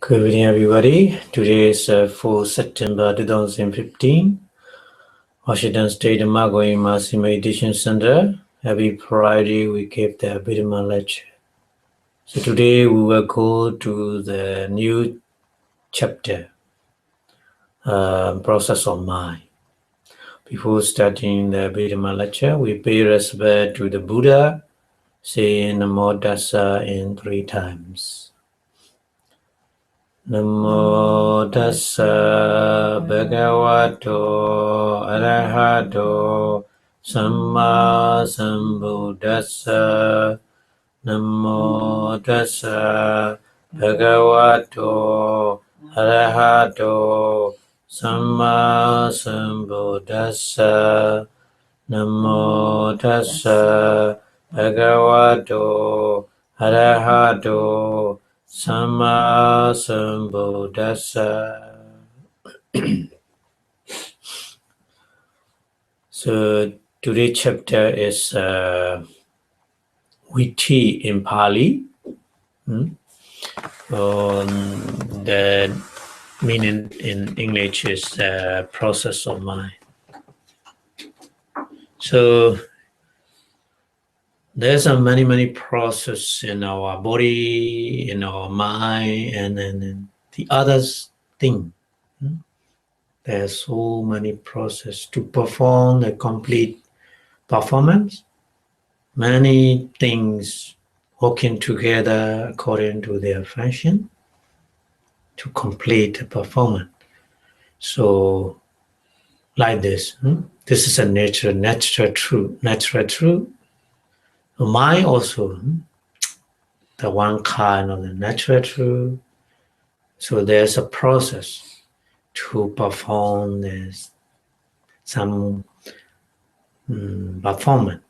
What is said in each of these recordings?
Good evening, everybody. Today is 4 September 2015. Washington State Magoi Mercy Meditation Center. Every Friday we give the Abhidhamma lecture. So today we will go to the new chapter, Process of Mind. Before starting the Abhidhamma lecture, we pay respect to the Buddha, saying Namo Tassa in 3 times. Namo tassa bhagavato arahato samma sambuddhassa. Namo tassa bhagavato arahato samma sambuddhassa. Namo tassa bhagavato arahato Sama Sambuddhassa. So today's chapter is Vīthi in Pali. The meaning in English is process of mind. So there's many processes in our body, in our mind, and the other thing. There's so many processes to perform the complete performance. Many things working together according to their function to complete the performance. So, like this. This is a natural truth. Mind also, the one kind of the natural truth. So there's a process to perform this, some performance.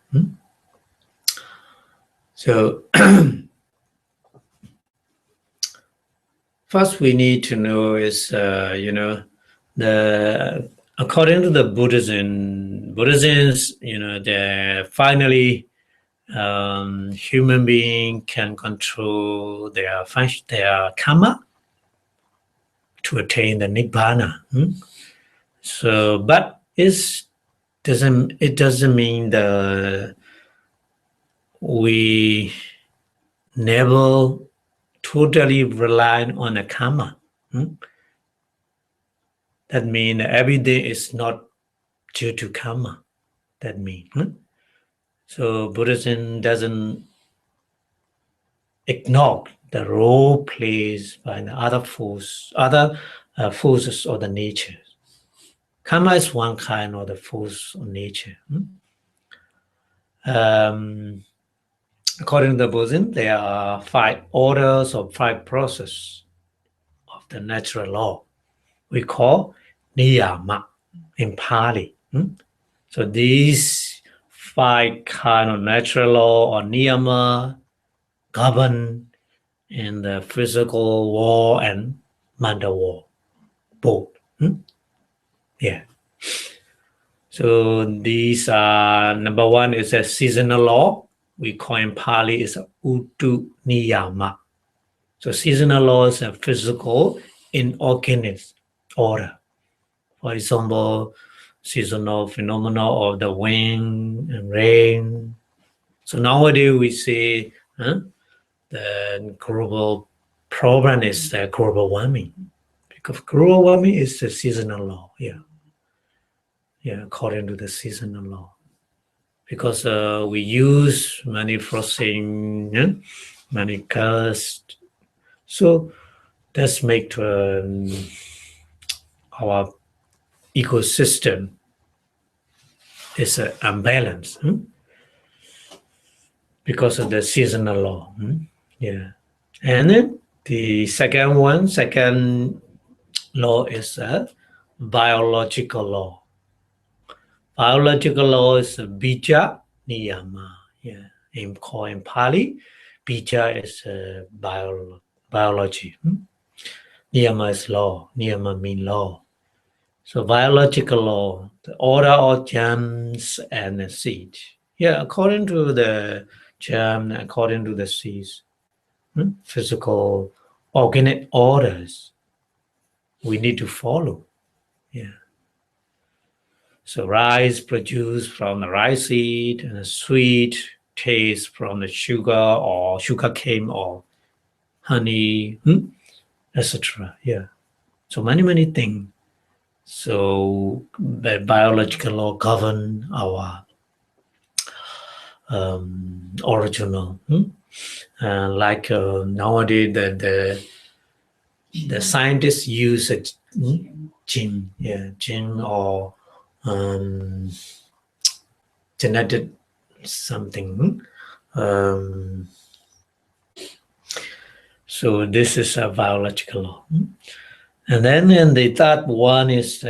So first we need to know is, according to the Buddhism, they finally human being can control their function, their karma, to attain the nibbana. So, but it doesn't mean that we never totally rely on the karma. That means everything is not due to karma. That means. So Buddhism doesn't ignore the role played by the other forces of the nature. Karma is one kind of the force of nature. According to the Buddhism, there are 5 orders or 5 processes of the natural law. We call niyama in Pali. So these 5 kind of natural law or niyama govern in the physical world and mental world, both. Yeah. So these are, number 1 is a seasonal law. We call in Pali is utu niyama. So seasonal law is a physical inorganic order. For example, seasonal phenomena of the wind and rain. So nowadays we say the global problem is global warming, because global warming is the seasonal law. Yeah, according to the seasonal law, because we use many processing, many colors. So that's make our ecosystem is unbalanced because of the seasonal law. Yeah, and then the second law is a biological law. Biological law is a bija niyama. Yeah, in Pali, bija is biology. Niyama is law. Niyama means law. So biological law, the order of germs and the seeds. Yeah, according to the germ, according to the seeds, physical organic orders we need to follow. Yeah. So rice produced from the rice seed, and a sweet taste from the sugar or sugar cane or honey, etc. Yeah. So many things. So the biological law govern our original. Like nowadays, the scientists use a gene or genetic something. So this is a biological law. And then the third one is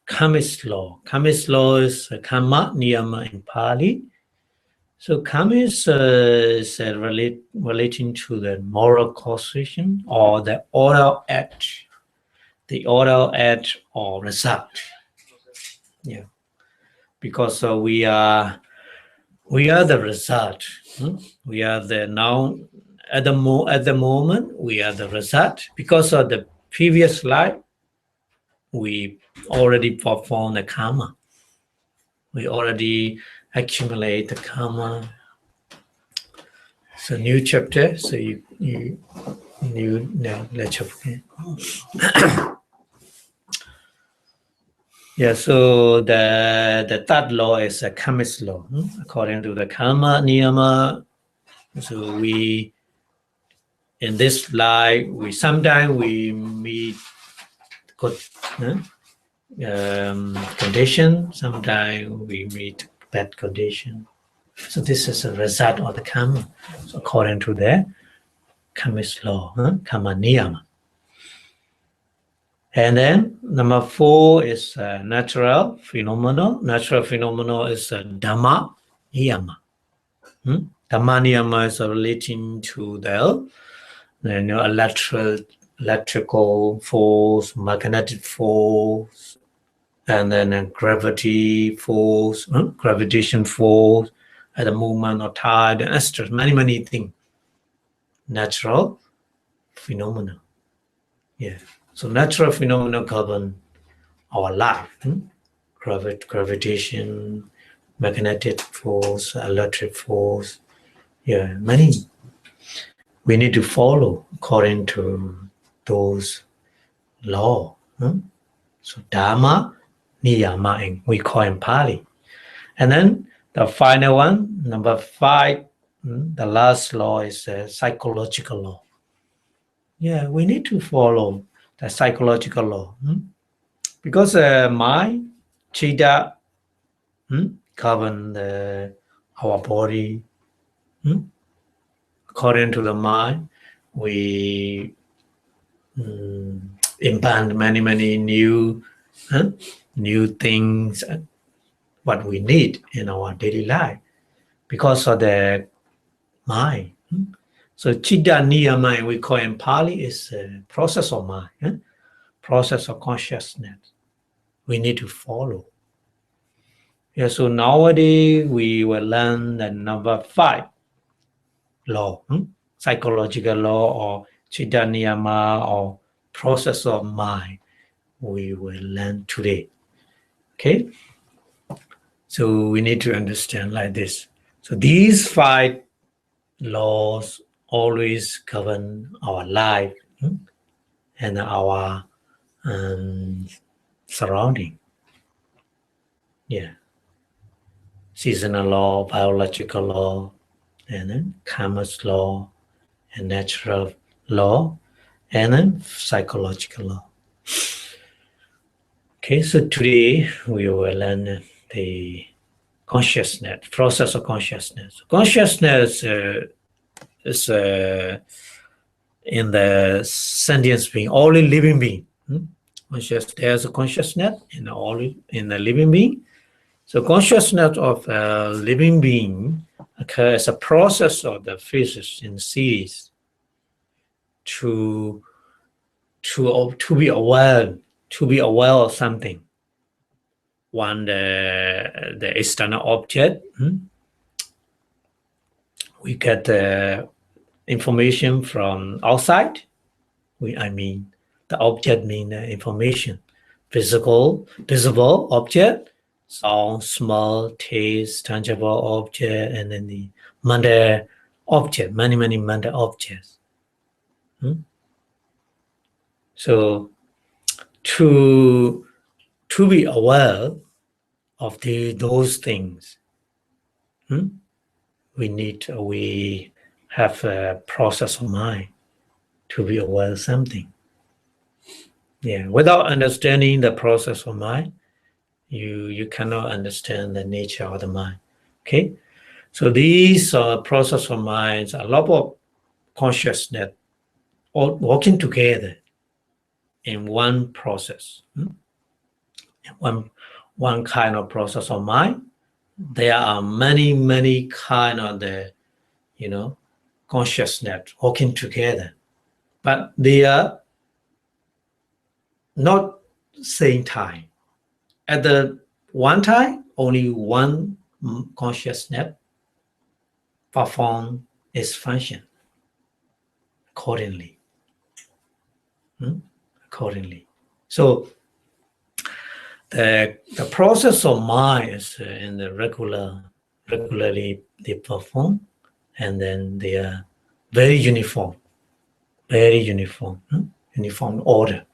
Kammis law. Kammis law is Kamma Niyama in Pali. So Kammis is relating to the moral causation or the order act. The order act or result. Yeah. Because we are the result. We are the now at the moment we are the result because of the previous life. We already perform the karma. We already accumulate the karma. So new chapter. So let's chapter. Yeah, so the third law is a Kammis law. According to the karma niyama, so we in this life sometimes we meet good condition, sometimes we meet bad condition. So this is a result of the karma. So according to the Kammis law, karma niyama. And then number 4 is natural phenomenon. Natural phenomenon is Dhamma niyama. Dhamma niyama is relating to the electrical force, magnetic force, and then gravity force, gravitation force, at the movement of tide, and extra, many things. Natural phenomena. Yeah. So natural phenomena govern our life. Gravitation, magnetic force, electric force. Yeah, many. We need to follow according to those laws. So Dhamma, Niyama, we call in Pali. And then the final one, number 5, the last law is a psychological law. Yeah, we need to follow the psychological law. Because mind, Citta, govern our body. According to the mind, we implant many new things what we need in our daily life because of the mind. So Citta Niyama, we call in Pali, is a process of mind, process of consciousness. We need to follow. Yeah, so nowadays we will learn the number 5 law, psychological law or Citta Niyama or process of mind. We will learn today. Okay? So we need to understand like this. So these 5 laws always govern our life and our surrounding. Yeah. Seasonal law, biological law, and then karma's law, and natural law, and then psychological law. Okay, so today we will learn the consciousness, process of consciousness. Consciousness is in the sentient being, only living being. There's a consciousness in the living being. So consciousness of a living being occurs as a process of the physics in series to be aware of something. One, the external object, we get the information from outside, I mean, the object mean information. Visible object, sound, smell, taste, tangible object, and then the mental object, many mental objects. So to be aware of those things, we have a process of mind to be aware of something. Yeah, without understanding the process of mind, you cannot understand the nature of the mind. Okay, so these process of minds, a lot of consciousness all working together in one process. One kind of process of mind. There are many kind of the consciousness working together, but they are not same time. At the one time, only one consciousness perform its function accordingly. So the process of mind is in the regularly they perform, and then they are very uniform order.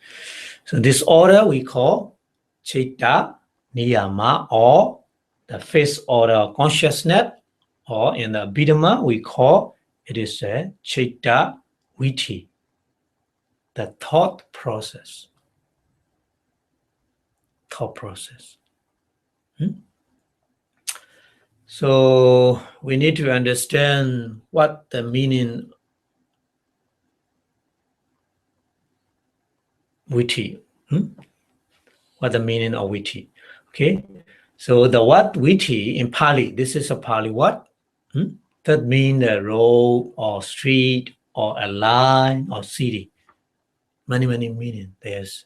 So this order we call Citta, Niyama, or the fifth order of consciousness, or in the Abhidhamma we call it is a Citta, Vīthi, the thought process. So we need to understand what the meaning Vīthi. What the meaning of Vīthi? Okay, so the word Vīthi in Pali, this is a Pali word. That means a road or street or a line or city. Many meaning. There's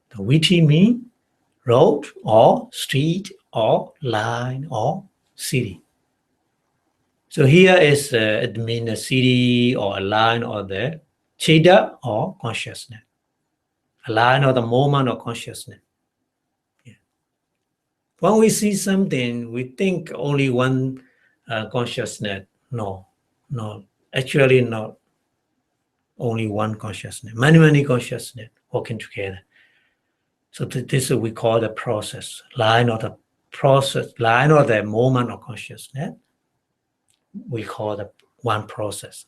the Vīthi mean road or street or line or city. So here is it means a city or a line or the Citta or consciousness. A line or the moment of consciousness. Yeah. When we see something, we think only one consciousness. No, actually not only one consciousness. Many consciousness working together. So this is we call the process, line or the moment of consciousness. We call the one process.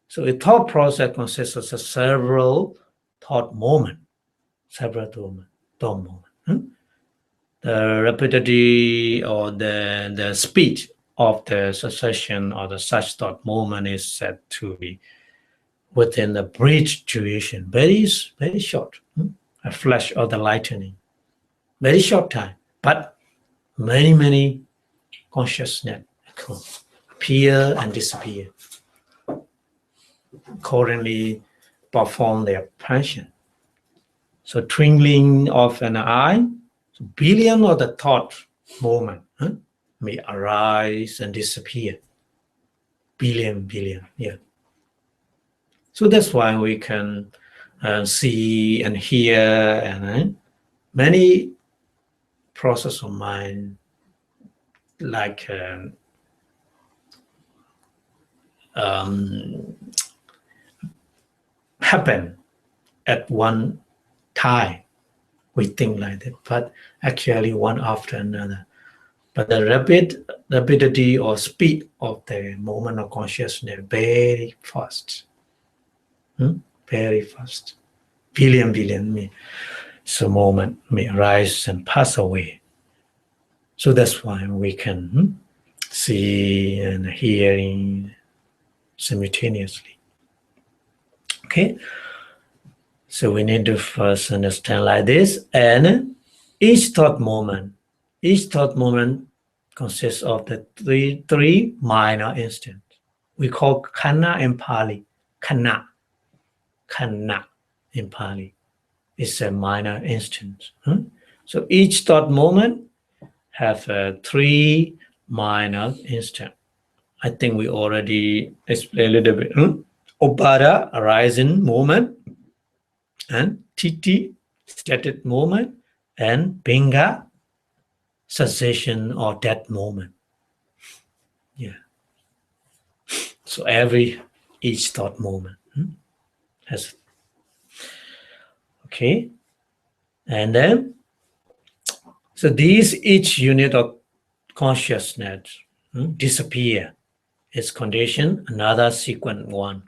So a thought process consists of several thought moments. The rapidity or the speed of the succession or the such thought moment is said to be within the brief duration, very short. A flash of the lightning, very short time, but many consciousness appear and disappear, accordingly perform their function. So twinkling of an eye, so billion of the thought moment may arise and disappear. Billion, yeah. So that's why we can see and hear and many process of mind like happen at one time. We think like that, but actually one after another. But the rapidity or speed of the moment of consciousness very fast. Very fast. Billion so moment may arise and pass away. So that's why we can see and hearing simultaneously. Okay, so we need to first understand like this, and each thought moment consists of the three minor instants. We call khanna in Pali. Khanna in Pali is a minor instance. So each thought moment have three minor instants. I think we already explained a little bit Upada, arising moment, and Titi, static moment, and Pinga, cessation or dead moment. Yeah. So each thought moment has. Okay. And then, so each unit of consciousness disappear. Its condition, another sequent one.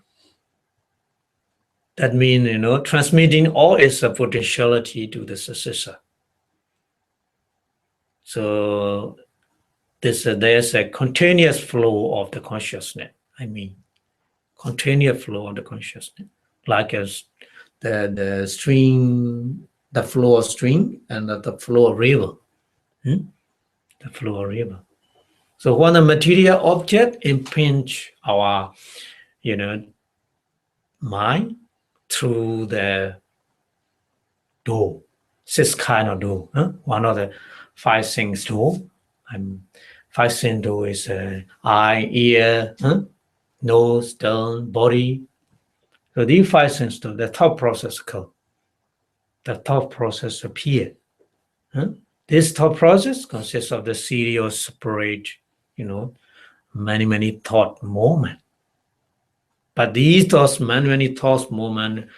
That means, transmitting all its potentiality to the successor. So there's a continuous flow of the consciousness. Continuous flow of the consciousness, like as the stream, the flow of stream, and the flow of river. The flow of river. So when a material object impinge our, mind through the door, 6 kind of door. One of the 5 sense door. 5 sense door is eye, ear, nose, tongue, body. So these 5 sense door, the thought process occur. The thought process appear. This thought process consists of the series of separate, many thought moments. But these thoughts, many thoughts moment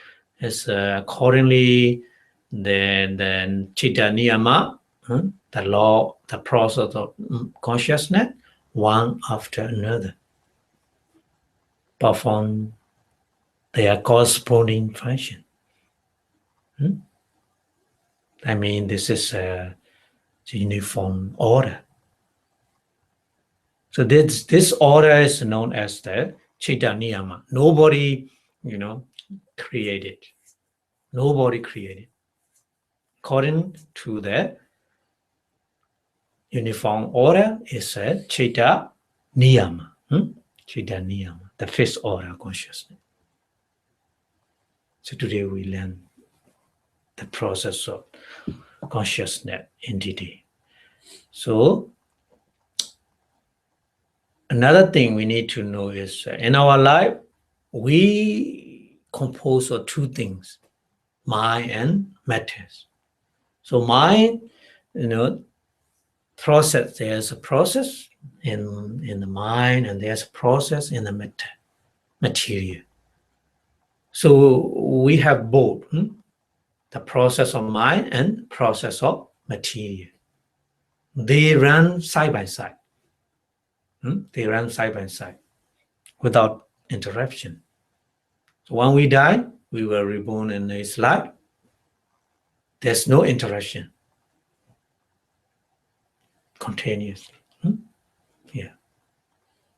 is accordingly the Citta Niyama, the law, the process of consciousness, one after another, perform their corresponding function. This is a uniform order. So this order is known as the Citta Niyama. Nobody, created. Nobody created. According to the uniform order, is a Citta Niyama. Citta Niyama, the 5th order consciousness. So today we learn the process of consciousness entity. So another thing we need to know is in our life, we compose of 2 things, mind and matter. So mind, process, there's a process in the mind and there's a process in the material. So we have both, the process of mind and process of material. They run side by side. They run side by side without interruption. So when we die, we were reborn in this life. There's no interruption. Continuously. Yeah.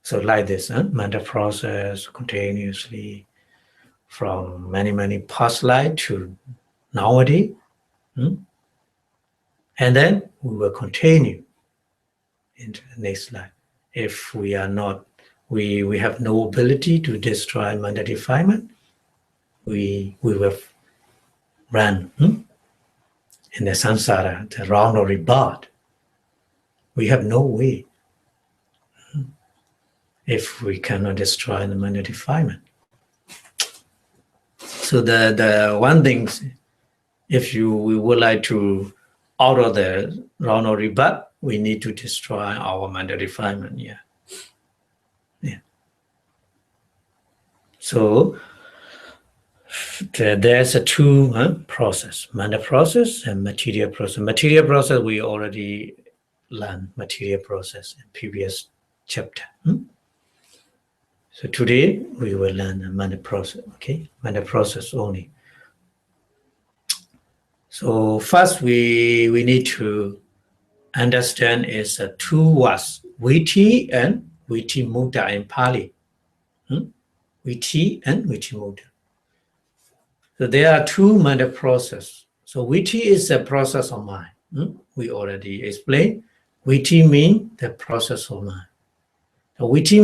So like this, mental process continuously from many past life to nowadays. And then we will continue into the next life. If we are not, we have no ability to destroy mental defilement, we will run in the samsara, the round of rebirth. We have no way if we cannot destroy the mental defilement. So the one thing, if we would like to out of the round of rebirth, we need to destroy our mental defilement. Yeah. So there's a 2 process, mental process and material process. Material process, we already learned material process in previous chapter. So today we will learn the mental process, okay? Mental process only. So first we need to understand is 2 words, Vīthi and Vīthi in Pali. Vīthi and Vīthi. So there are 2 mental process. So Vīthi is the process of mind. We already explained. Vīthi means the process of mind. So Vīthi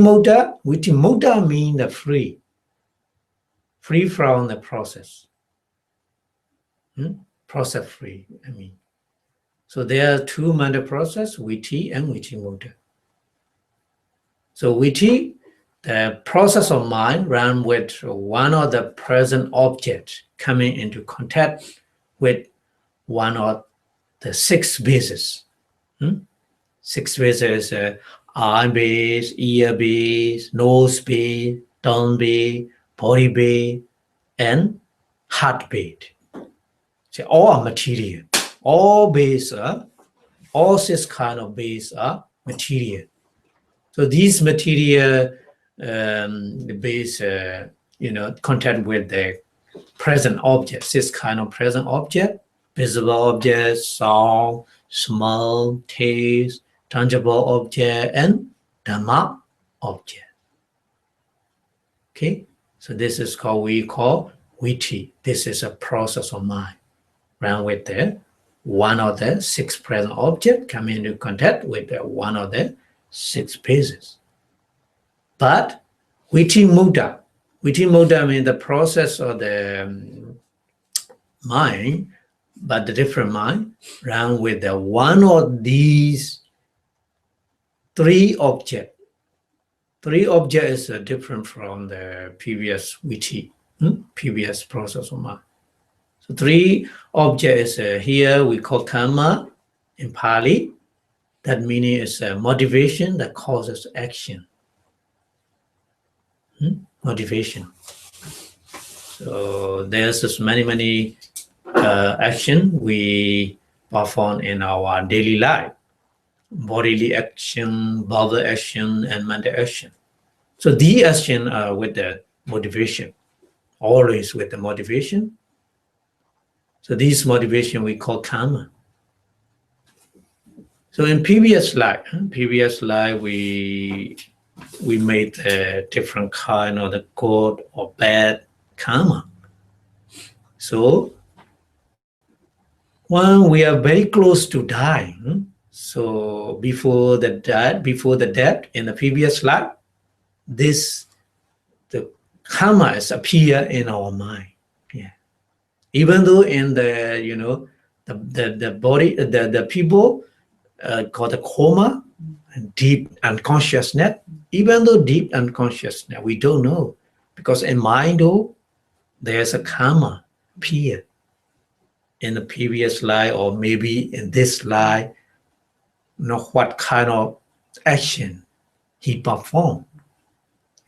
means the free from the process. Process free, So there are 2 mental process, Vīthi and Vīthi. So Vīthi, The process of mind run with one of the present object coming into contact with one of the six bases. Six bases: eye base, ear base, nose base, tongue base, body base, and heart base. So all are material. All base are, all six kind of base are material. So these material base, contact with the present object, this kind of present object, visible object, sound, smell, taste, tangible object, and Dhamma object. Okay, so this is we call Vīthi. This is a process of mind. Run with the one of the six present objects come into contact with the one of the six bases. But Vīthi Mudda means the process of the mind, but the different mind, run with the one of these three objects. Three objects is different from the previous Vīthi, previous process of mind. So three objects here we call karma in Pali. That meaning is a motivation that causes action. Motivation. So there's just many action we perform in our daily life. Bodily action, verbal action, and mental action. So the action are with the motivation, always with the motivation. So this motivation we call karma. So in previous life we made a different kind of the good or bad karma. So when we are very close to dying, so before the death in the previous life, the karma is appear in our mind. Yeah. Even though in the the body, the people called the coma, deep unconsciousness, even though deep unconsciousness, we don't know. Because in mind though, there's a karma appear in the previous life or maybe in this life, what kind of action he performed.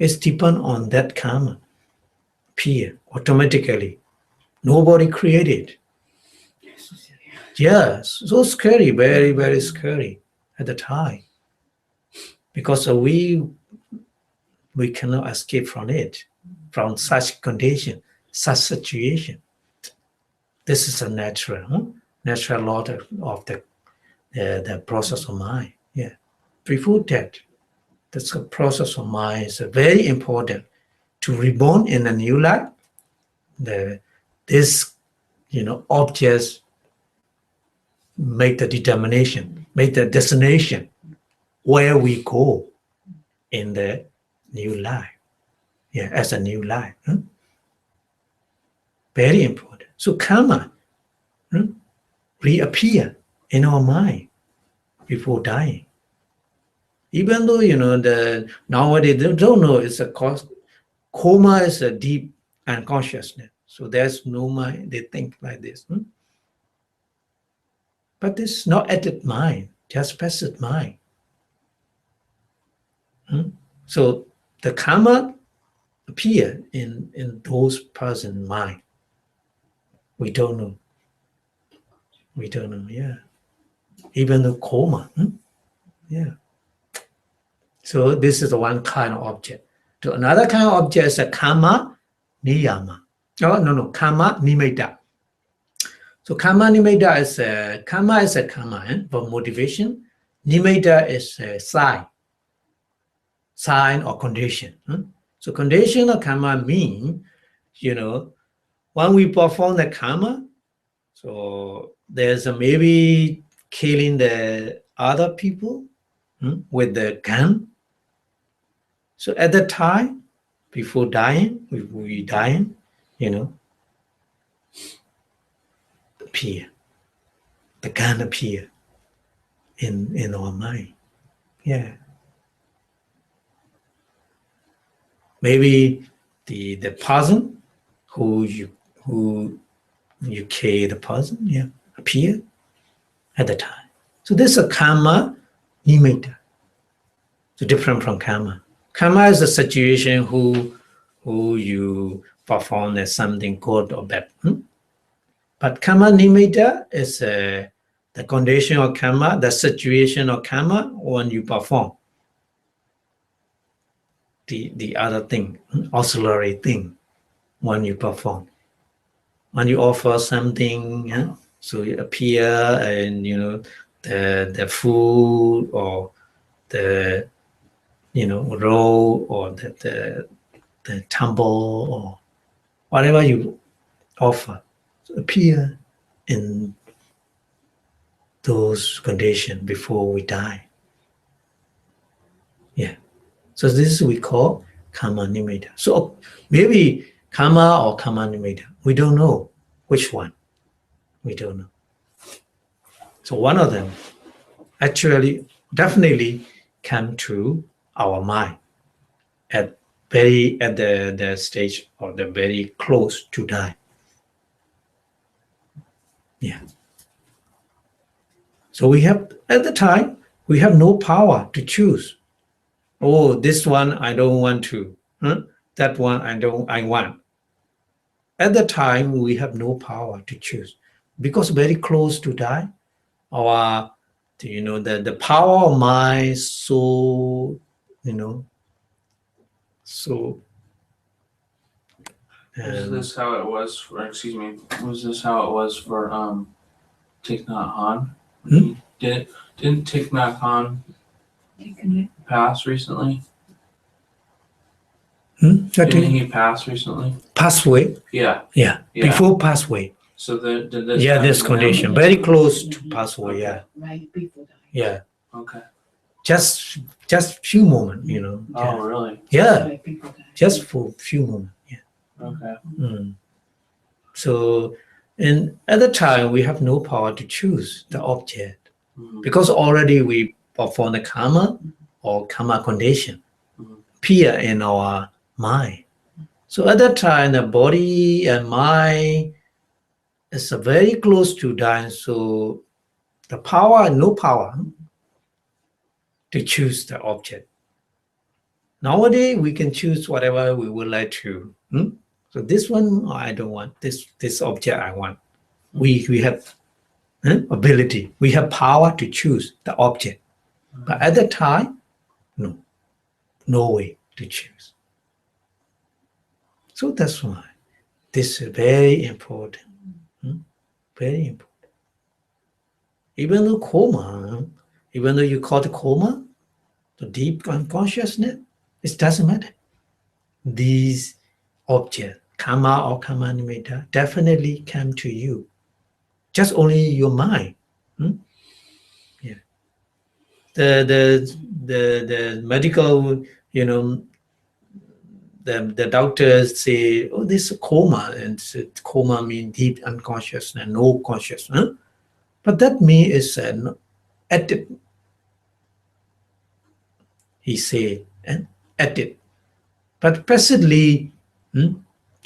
It's depend on that karma appear automatically. Nobody created. Yes, so scary, very, very scary at the time. Because we cannot escape from it, from such condition, such situation. This is a natural law of the process of mind. Yeah. Before that, this process of mind is very important to reborn in a new life. This objects make the determination, make the destination where we go in the new life. Yeah, as a new life. Very important. So karma reappear in our mind before dying. Even though nowadays they don't know it's a cause. Coma is a deep unconsciousness. So there's no mind. They think like this. But it's not active mind, just passive mind. So the karma appear in those person's mind. We don't know. We don't know, yeah. Even the coma. Yeah. So this is one kind of object. So another kind of object is a karma niyama. Karma nimitta. So karma nimitta is a karma for motivation. Nimitta is a sign or condition. So condition of karma mean, when we perform the karma, so there's maybe killing the other people with the gun. So at the time, before dying, we dying, appear. The gun appear in our mind. Yeah. Maybe the person who you care the person, appear at the time. So this is a karma nimitta. So different from karma. Karma is a situation who you perform as something good or bad. But karma nimitta is the condition of karma, the situation of karma when you perform the other thing, auxiliary thing when you perform. When you offer something, so you appear and the food or the roll or the temple or whatever you offer, so appear in those conditions before we die. So this we call karma nimitta. So maybe karma or karma nimitta, we don't know which one. We don't know. So one of them actually definitely come to our mind at the stage or the very close to die. So we have, at the time, we have no power to choose. Oh, this one I don't want to. That one I want. At the time, we have no power to choose because very close to die, our the power of mind so so. Was this how it was for? Excuse me. Was this how it was for Thich Nhat Hanh? Didn't Thich Nhat Hanh pass recently? Didn't he pass recently? Pass away? Yeah. Before pass away. So did this? This condition very close to pass away. Okay. Right before that. Okay. Just few moments, Oh, really? Right before that. Just for few moments. Okay. So, and at the time we have no power to choose the object because already we perform the karma or karma condition appear in our mind. So at that time the body and mind is very close to dying. So the power, no power to choose the object. Nowadays we can choose whatever we would like to. So this one I don't want. This object I want. We have ability. We have power to choose the object. But at that time, no way to choose. So that's why this is very important. Very important. Even though coma, even though you call it coma, the deep unconsciousness, it doesn't matter. These objects, karma or karma nimitta, definitely come to you. Just only your mind. The medical, the doctors say, oh, this is coma, and coma means deep unconsciousness, no consciousness. But that means it's added. He said, and added. But presently, the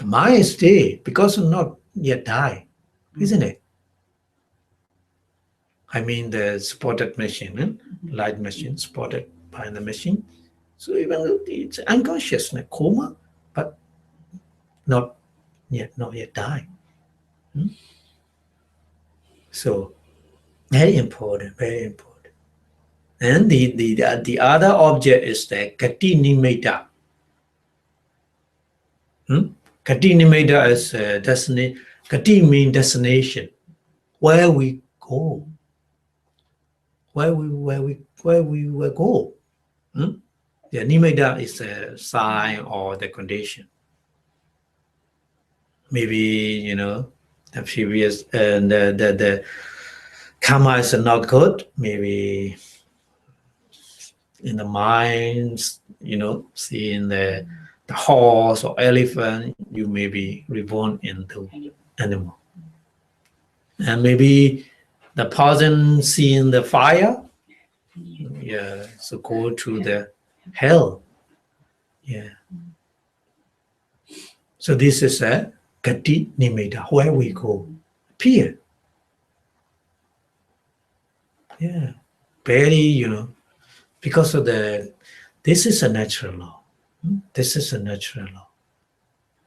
mind is there because it's not yet die, isn't it? I mean the supported machine, light machine supported by the machine. So even though it's unconscious, coma, but not yet die. So very important, very important. And the other object is the kati nimitta. Kati nimitta is destination. Kati means destination, where we go. Where we will go. The nimitta is a sign or the condition. Maybe the previous and the karma is not good. Maybe in the minds, seeing the horse or elephant, you may be reborn into animal. And maybe the person seeing the fire, so go to the hell. So this is a gati nimitta, where we go, appear. Yeah, very, because of this is a natural law. This is a natural law.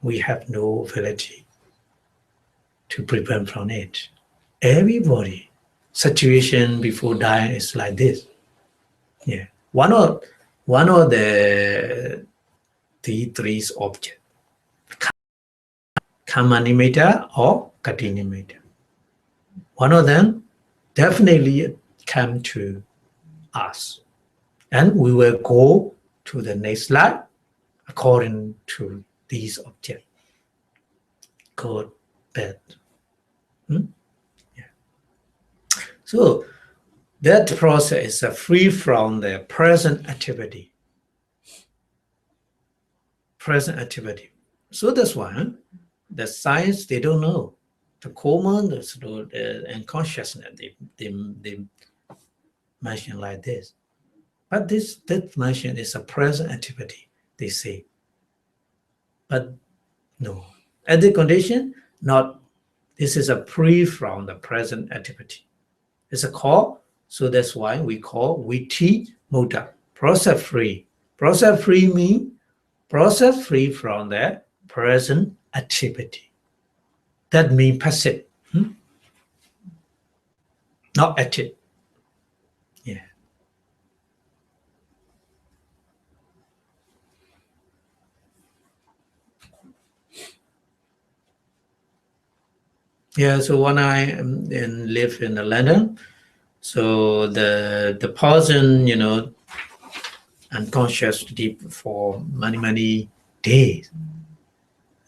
We have no ability to prevent from it. Everybody, situation before dying is like this. Yeah, one of the three objects, karma nimitta or gati nimitta. One of them definitely come to us, and we will go to the next life according to these objects. Good, bad. Yeah. So that process is free from the present activity. Present activity. So that's why the science, they don't know. The common and consciousness, they mention like this. But that mention is a present activity, they say. But no. At the condition, not. This is a free from the present activity. It's a call, so that's why we call Vīthi mutta, process free. Process free means process free from the present activity. That means passive, not active. Yeah. Yeah, so when I live in London, so the person, unconscious deep for many days,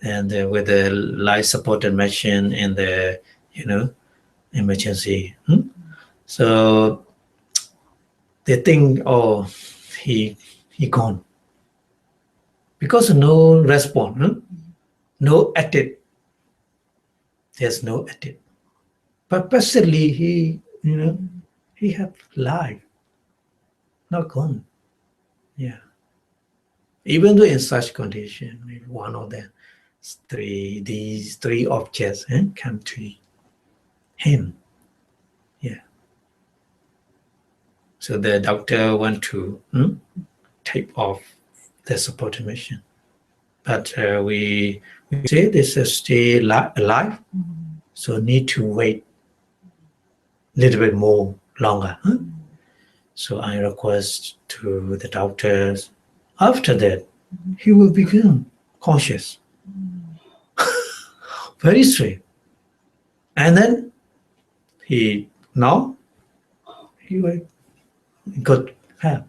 and with the life supported machine in the emergency. So they think, oh, he gone, because no response, no active. There's no active, but passively he have life, not gone. Yeah. Even though in such condition, maybe one of these three objects come to him. Yeah. So the doctor want to take off the support mission, but we say this is still alive, so need to wait a little bit more longer. So I request to the doctors, after that, he will become conscious. Very straight. And then he will got help.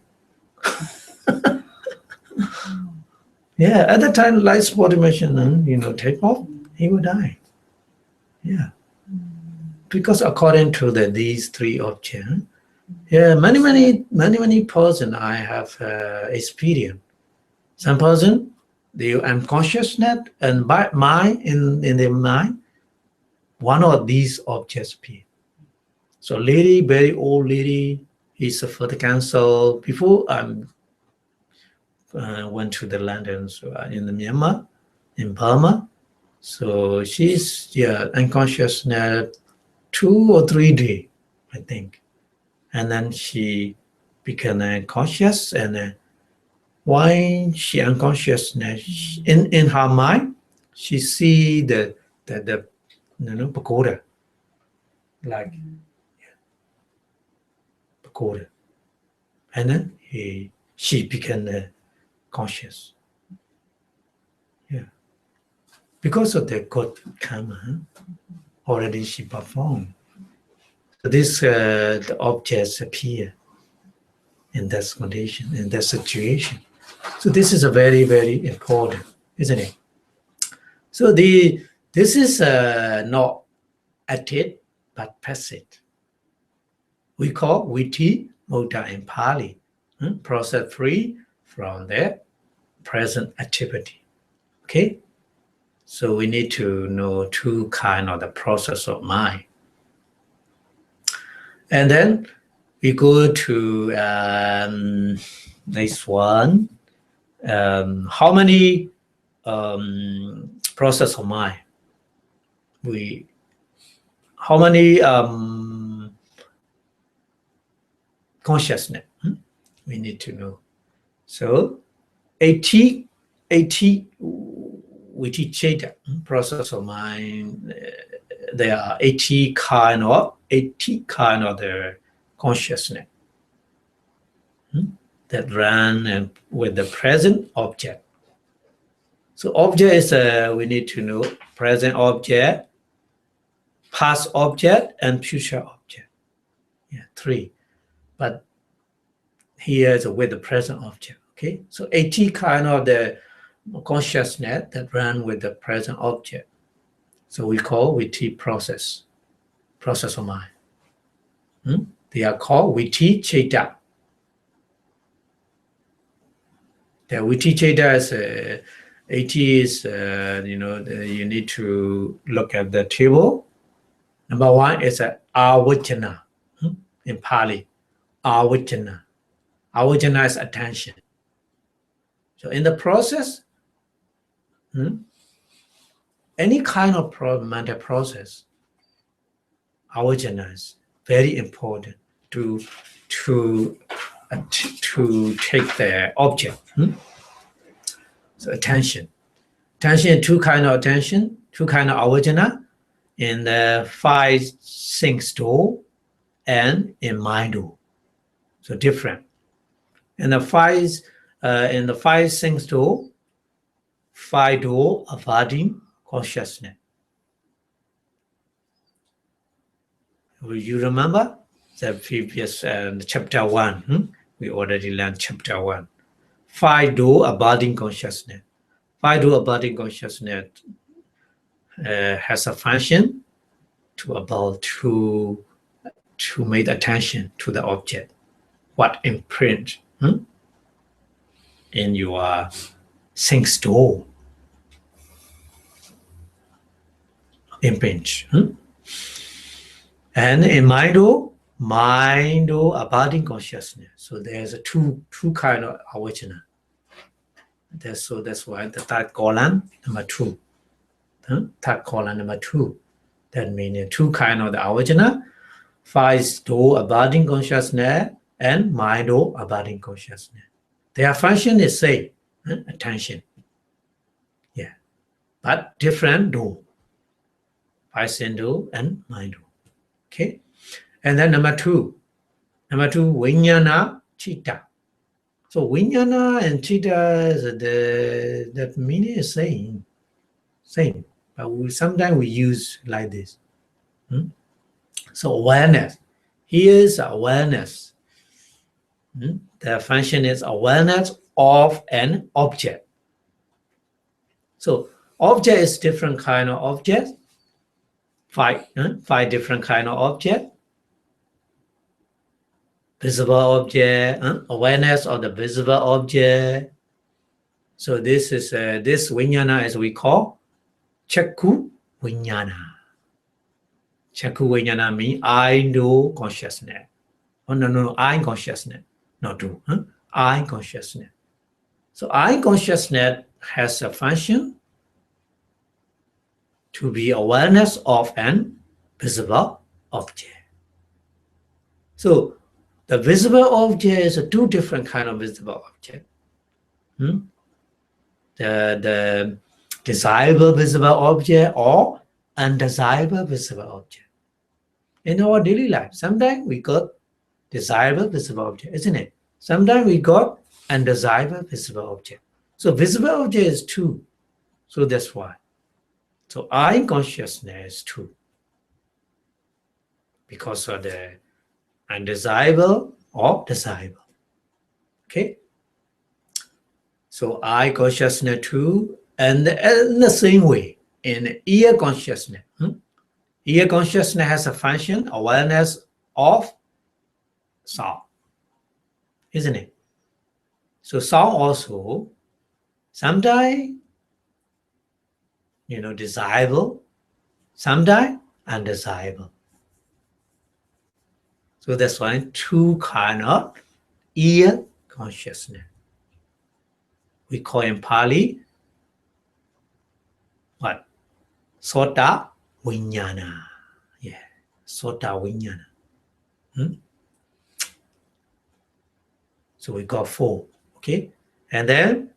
Yeah, at the time life support mission, take off, he will die. Yeah. Because according to these three objects, yeah, many person I have experience. Some person, the unconsciousness and by mind in their mind, one of these objects appear. So lady, very old lady, he suffered cancer before went to the London, so in the Myanmar, in Burma. So she's unconscious now 2 or 3 days, I think, and then she became conscious. And why she unconscious now? In her mind, she see the pagoda, like pagoda, and then she became conscious. Yeah, because of the good karma already she performed. So this the objects appear in that condition, in that situation. So this is a very, very important, isn't it? So this is not active but passive. We call Vīthi mutta in Pali, process free from the present activity. Okay, so we need to know two kind of the process of mind. And then we go to next one. How many process of mind. How many consciousness we need to know. So 80 Vīthi Citta, process of mind. There are 80 kind of the consciousness that run and with the present object. So object is we need to know present object, past object, and future object. Yeah, 3. But here is with the present object. Okay, so 80 kind of the consciousness that run with the present object. So we call Vīthi process of mind. They are called Vīthi Citta. The Vīthi Citta is 80 is you need to look at the table. Number 1 is avijjana in Pali. Avijjana. Avijjana is attention. So in the process, any kind of mental process, avijjana is very important to take the object. So attention. Attention, 2 kind of attention, 2 kind of avijjana in the 5 sense door and in mind door. So different. In the 5 sense door, 5 door abiding consciousness. Will you remember the previous chapter 1? We already learned chapter 1. 5 door abiding consciousness. 5 door abiding consciousness has a function to make attention to the object. What imprint in your sense door imprint. And in mind door abiding consciousness. So there's a two kind of avijjana. That's why the 3rd column, number 2. 3rd column, number 2. That means 2 kind of the avijjana. 5 door abiding consciousness and mind door abiding consciousness. Their function is same, attention. Yeah, but different door. 5 sense door and mind door. Okay, and then number 2, vijnana citta. So vijnana and citta, that meaning is same, but sometimes we use like this. So awareness. Here is awareness. The function is awareness of an object. So object is different kind of object. 5 different kind of object. Visible object, awareness of the visible object. So this is this vijnana, as we call chakku vijnana. Chakku vijnana means I know consciousness. Oh no, I consciousness. Not do. I consciousness. So I consciousness has a function to be awareness of an visible object. So the visible object is 2 different kind of visible object. The desirable visible object or undesirable visible object. In our daily life, sometimes we got desirable visible object, isn't it? Sometimes we got undesirable visible object. So visible object is 2. So that's why. So I consciousness is 2. Because of the undesirable or desirable. Okay? So I consciousness 2, and in the same way, in ear consciousness. Ear consciousness has a function, awareness of sound, isn't it? So sound also sometimes desirable, sometimes undesirable. So that's why 2 kind of ear consciousness. We call in Pali what? Sota Vinyana. Yeah. Sota Vinyana. So we got 4. Okay. And then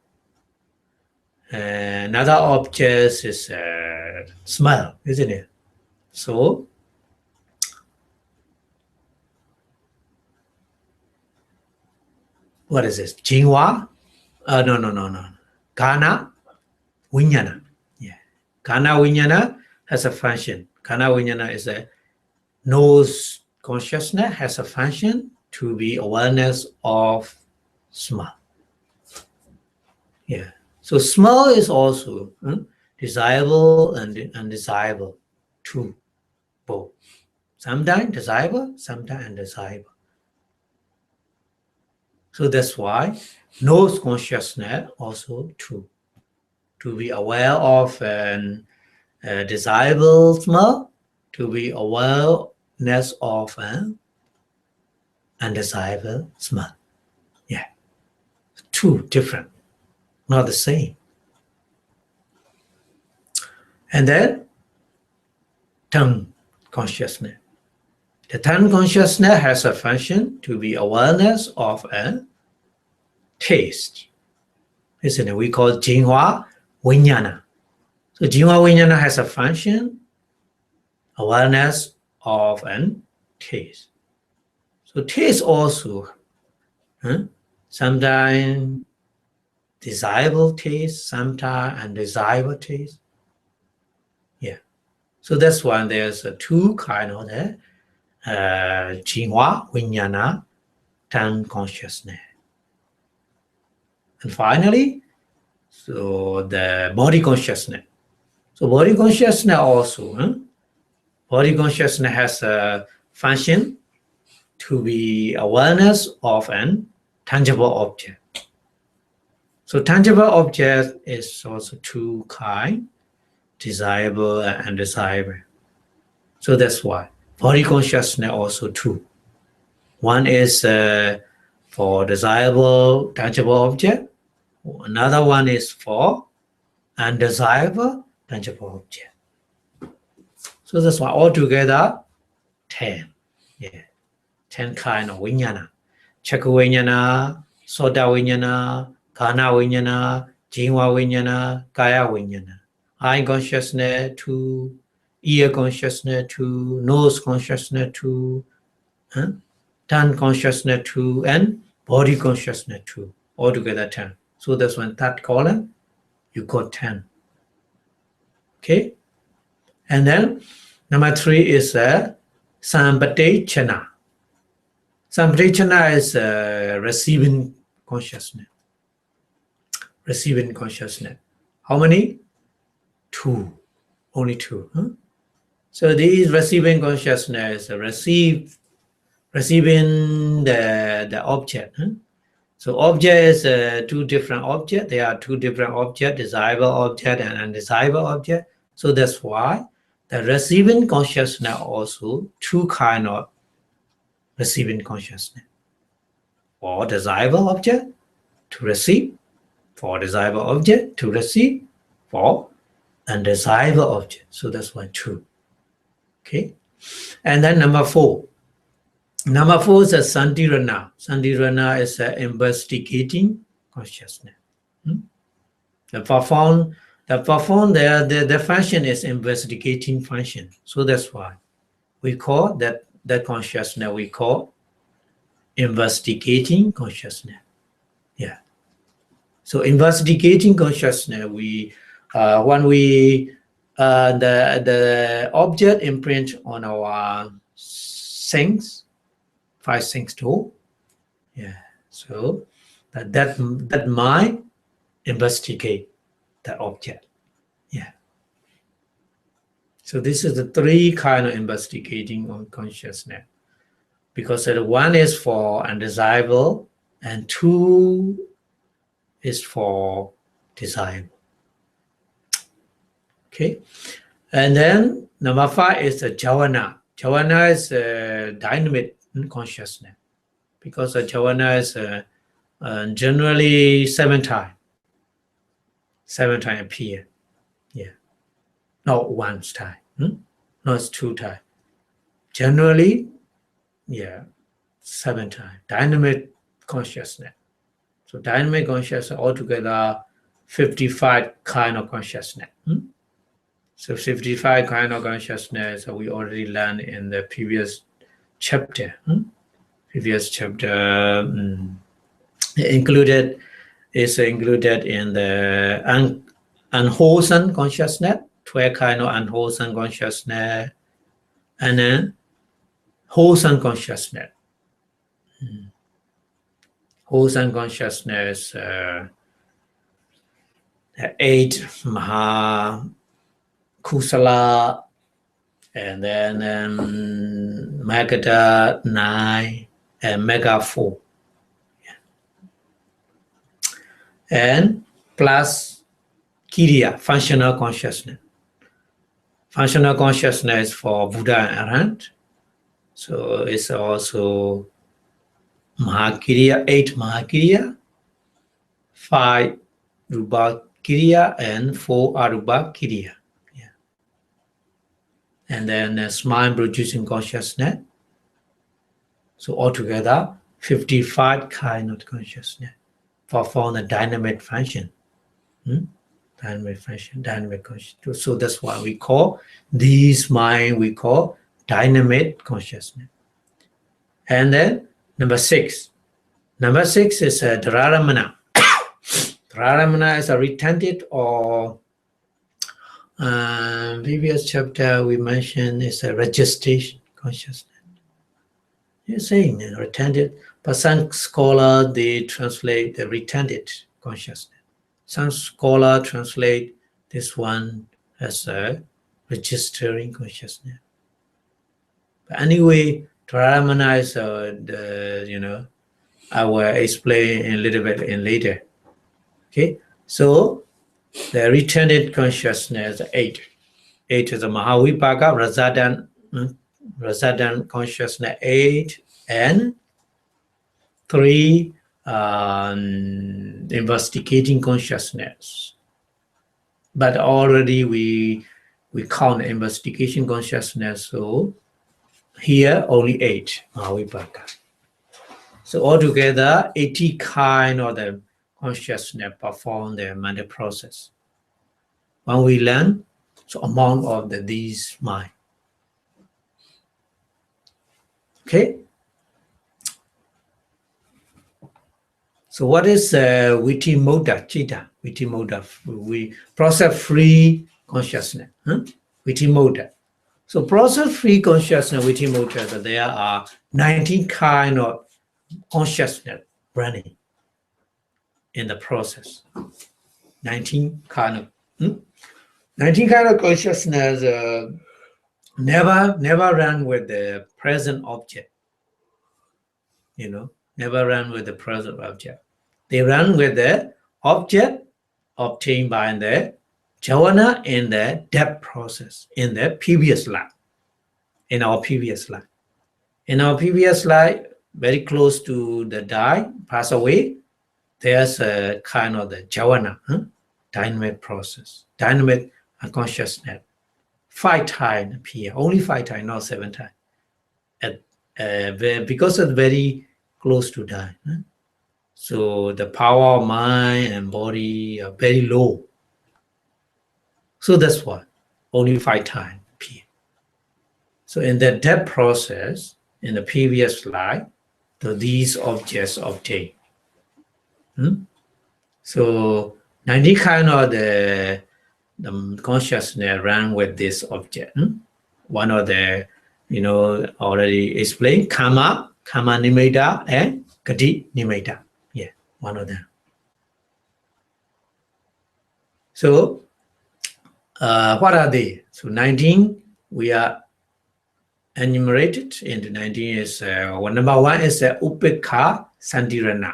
another object is smell, isn't it? So what is this? Jinhwa? No. Kana Vinyana. Yeah. Kana Vinyana has a function. Kana Vinyana is a nose consciousness has a function to be awareness of smell. Yeah. So smell is also desirable and undesirable too. Both. Sometimes desirable, sometimes undesirable. So that's why nose consciousness also true. To be aware of an desirable smell, to be awareness of an undesirable smell. Yeah. Two different, not the same. And then tongue consciousness. The tongue consciousness has a function to be awareness of a taste. Isn't it? We call Jinhwa Vinyana. So Jinhwa Vinyana has a function, awareness of an taste. So taste also, sometimes desirable taste, sometimes undesirable taste. Yeah. So that's why there's two kind of Jinhwa Vinyana, tongue consciousness. And finally, so the body consciousness. So body consciousness also, body consciousness has a function to be awareness of an tangible object. So tangible object is also two kind, desirable and undesirable. So that's why body consciousness also two. One is for desirable tangible object. Another one is for undesirable tangible object. So that's why altogether 10. Yeah. 10 kind of vinyana. Chakka vinyana, sota vinyana, kana vinyana, jinhwa vinyana, kaya vinyana. Eye consciousness 2, ear consciousness 2, nose consciousness 2, tongue consciousness 2, and body consciousness 2. Altogether 10. So that's one third column, you got 10. Okay? And then number 3 is Sampatechana. Sampatechana is receiving consciousness. Receiving consciousness. How many? 2. Only 2. So these receiving consciousness receiving the object. So object is two different objects. There are two different objects, desirable object and undesirable object. So that's why the receiving consciousness also two kind of receiving consciousness. For desirable object to receive, for desirable object to receive, for undesirable object. So that's why 2. Okay. And then number 4. Number 4 is a Santirana. Santirana is investigating consciousness. The function is investigating function. So that's why we call that consciousness we call investigating consciousness. Yeah. So investigating consciousness, when we the object imprint on our sense. 5 sense tool. Yeah. So that mind investigate the object. Yeah. So this is the 3 kind of investigating on consciousness. Because 1 is for undesirable and 2 is for desirable. Okay. And then number 5 is the jhana. Jhana is dynamic consciousness, because the jhana is generally 7 times. 7 times appear. Yeah. not once time, not 2 times. Generally, 7 times. Dynamic consciousness. So dynamic consciousness altogether 55 kind of consciousness. So 55 kind of consciousness we already learned in the previous chapter. Included in the unwholesome consciousness, 12 kind of unwholesome consciousness, and then wholesome consciousness. Wholesome consciousness, 8 Maha Kusala, and then Magadha 9, and Mega 4. And plus Kiriya, functional consciousness. Functional consciousness for Buddha and Arhat. So it's also Mahakiriya, 8 Mahakiriya, 5 Rupa Kiriya, and 4 Arupa Kiriya. And then smile producing consciousness. So altogether 55 kind of consciousness perform a dynamic function. Dynamic function, dynamic consciousness. So that's why we call these mind, we call dynamic consciousness. And then number 6. Number 6 is a Dhararamana. Dhararamana is a retentive, or previous chapter we mentioned is a registration consciousness. You're saying retentive, but some scholars they translate the retentive consciousness. Some scholars translate this one as a registering consciousness. But anyway, Dharamana is I will explain a little bit in later. Okay, so the retentive consciousness 8. 8 is a Mahavipaka, resident consciousness 8, and 3 investigating consciousness. But already we count investigation consciousness, so here only 8 Mahavipaka. So altogether 80 kind of the consciousness perform the mental process. When we learn, so among of these mind. Okay. So what is Vīthi moda, Citta? Vīthi moda, we process-free consciousness. Vīthi moda. So process-free consciousness, Vīthi moda, there are 19 kind of consciousness running in the process. 19 kind of consciousness never run with the present object. Never run with the present object. They run with the object obtained by the jhana in the death process, in the previous life. In our previous life. In our previous life, very close to the die, pass away, there's a kind of the jhana, dynamic process, dynamic consciousness. 5 times appear, only 5 times, not 7 times. Because it's very close to die. So the power of mind and body are very low. So that's why only 5 times appear. So in the death process, in the previous life, these objects obtain. So 90 kind of the consciousness run with this object. One of the, already explained, karma nimitta, and gati nimitta. Yeah, one of them. So what are they? So 19, we are enumerated into 19 is, number 1 is upekha santirana,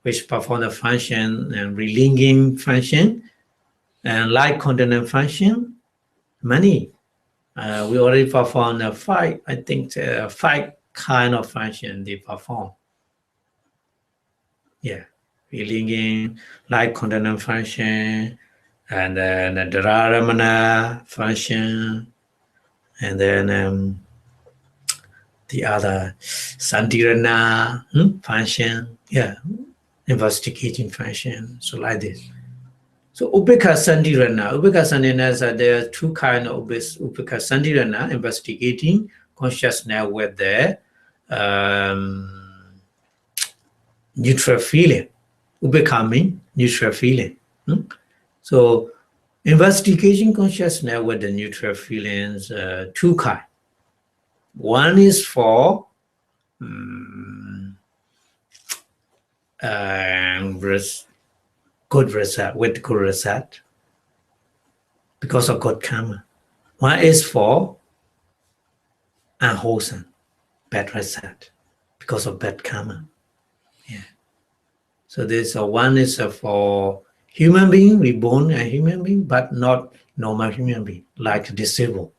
which perform the function and relinking function and light continent function. Many. We already perform the 5, I think 5 kind of function they perform. Yeah, relinking, light continent function, and then the Dharamana function, and then the other Santirana function, investigating function, so like this. So Upekha Santirana, there are two kinds of Upekha Santirana, investigating consciousness with the neutral feeling. Upekha means neutral feeling. So investigation consciousness with the neutral feelings, two kinds. One is for good result, with good result, because of good karma. One is for unwholesome, bad result, because of bad karma. So this one is for human being, reborn a human being, but not normal human being, like disabled.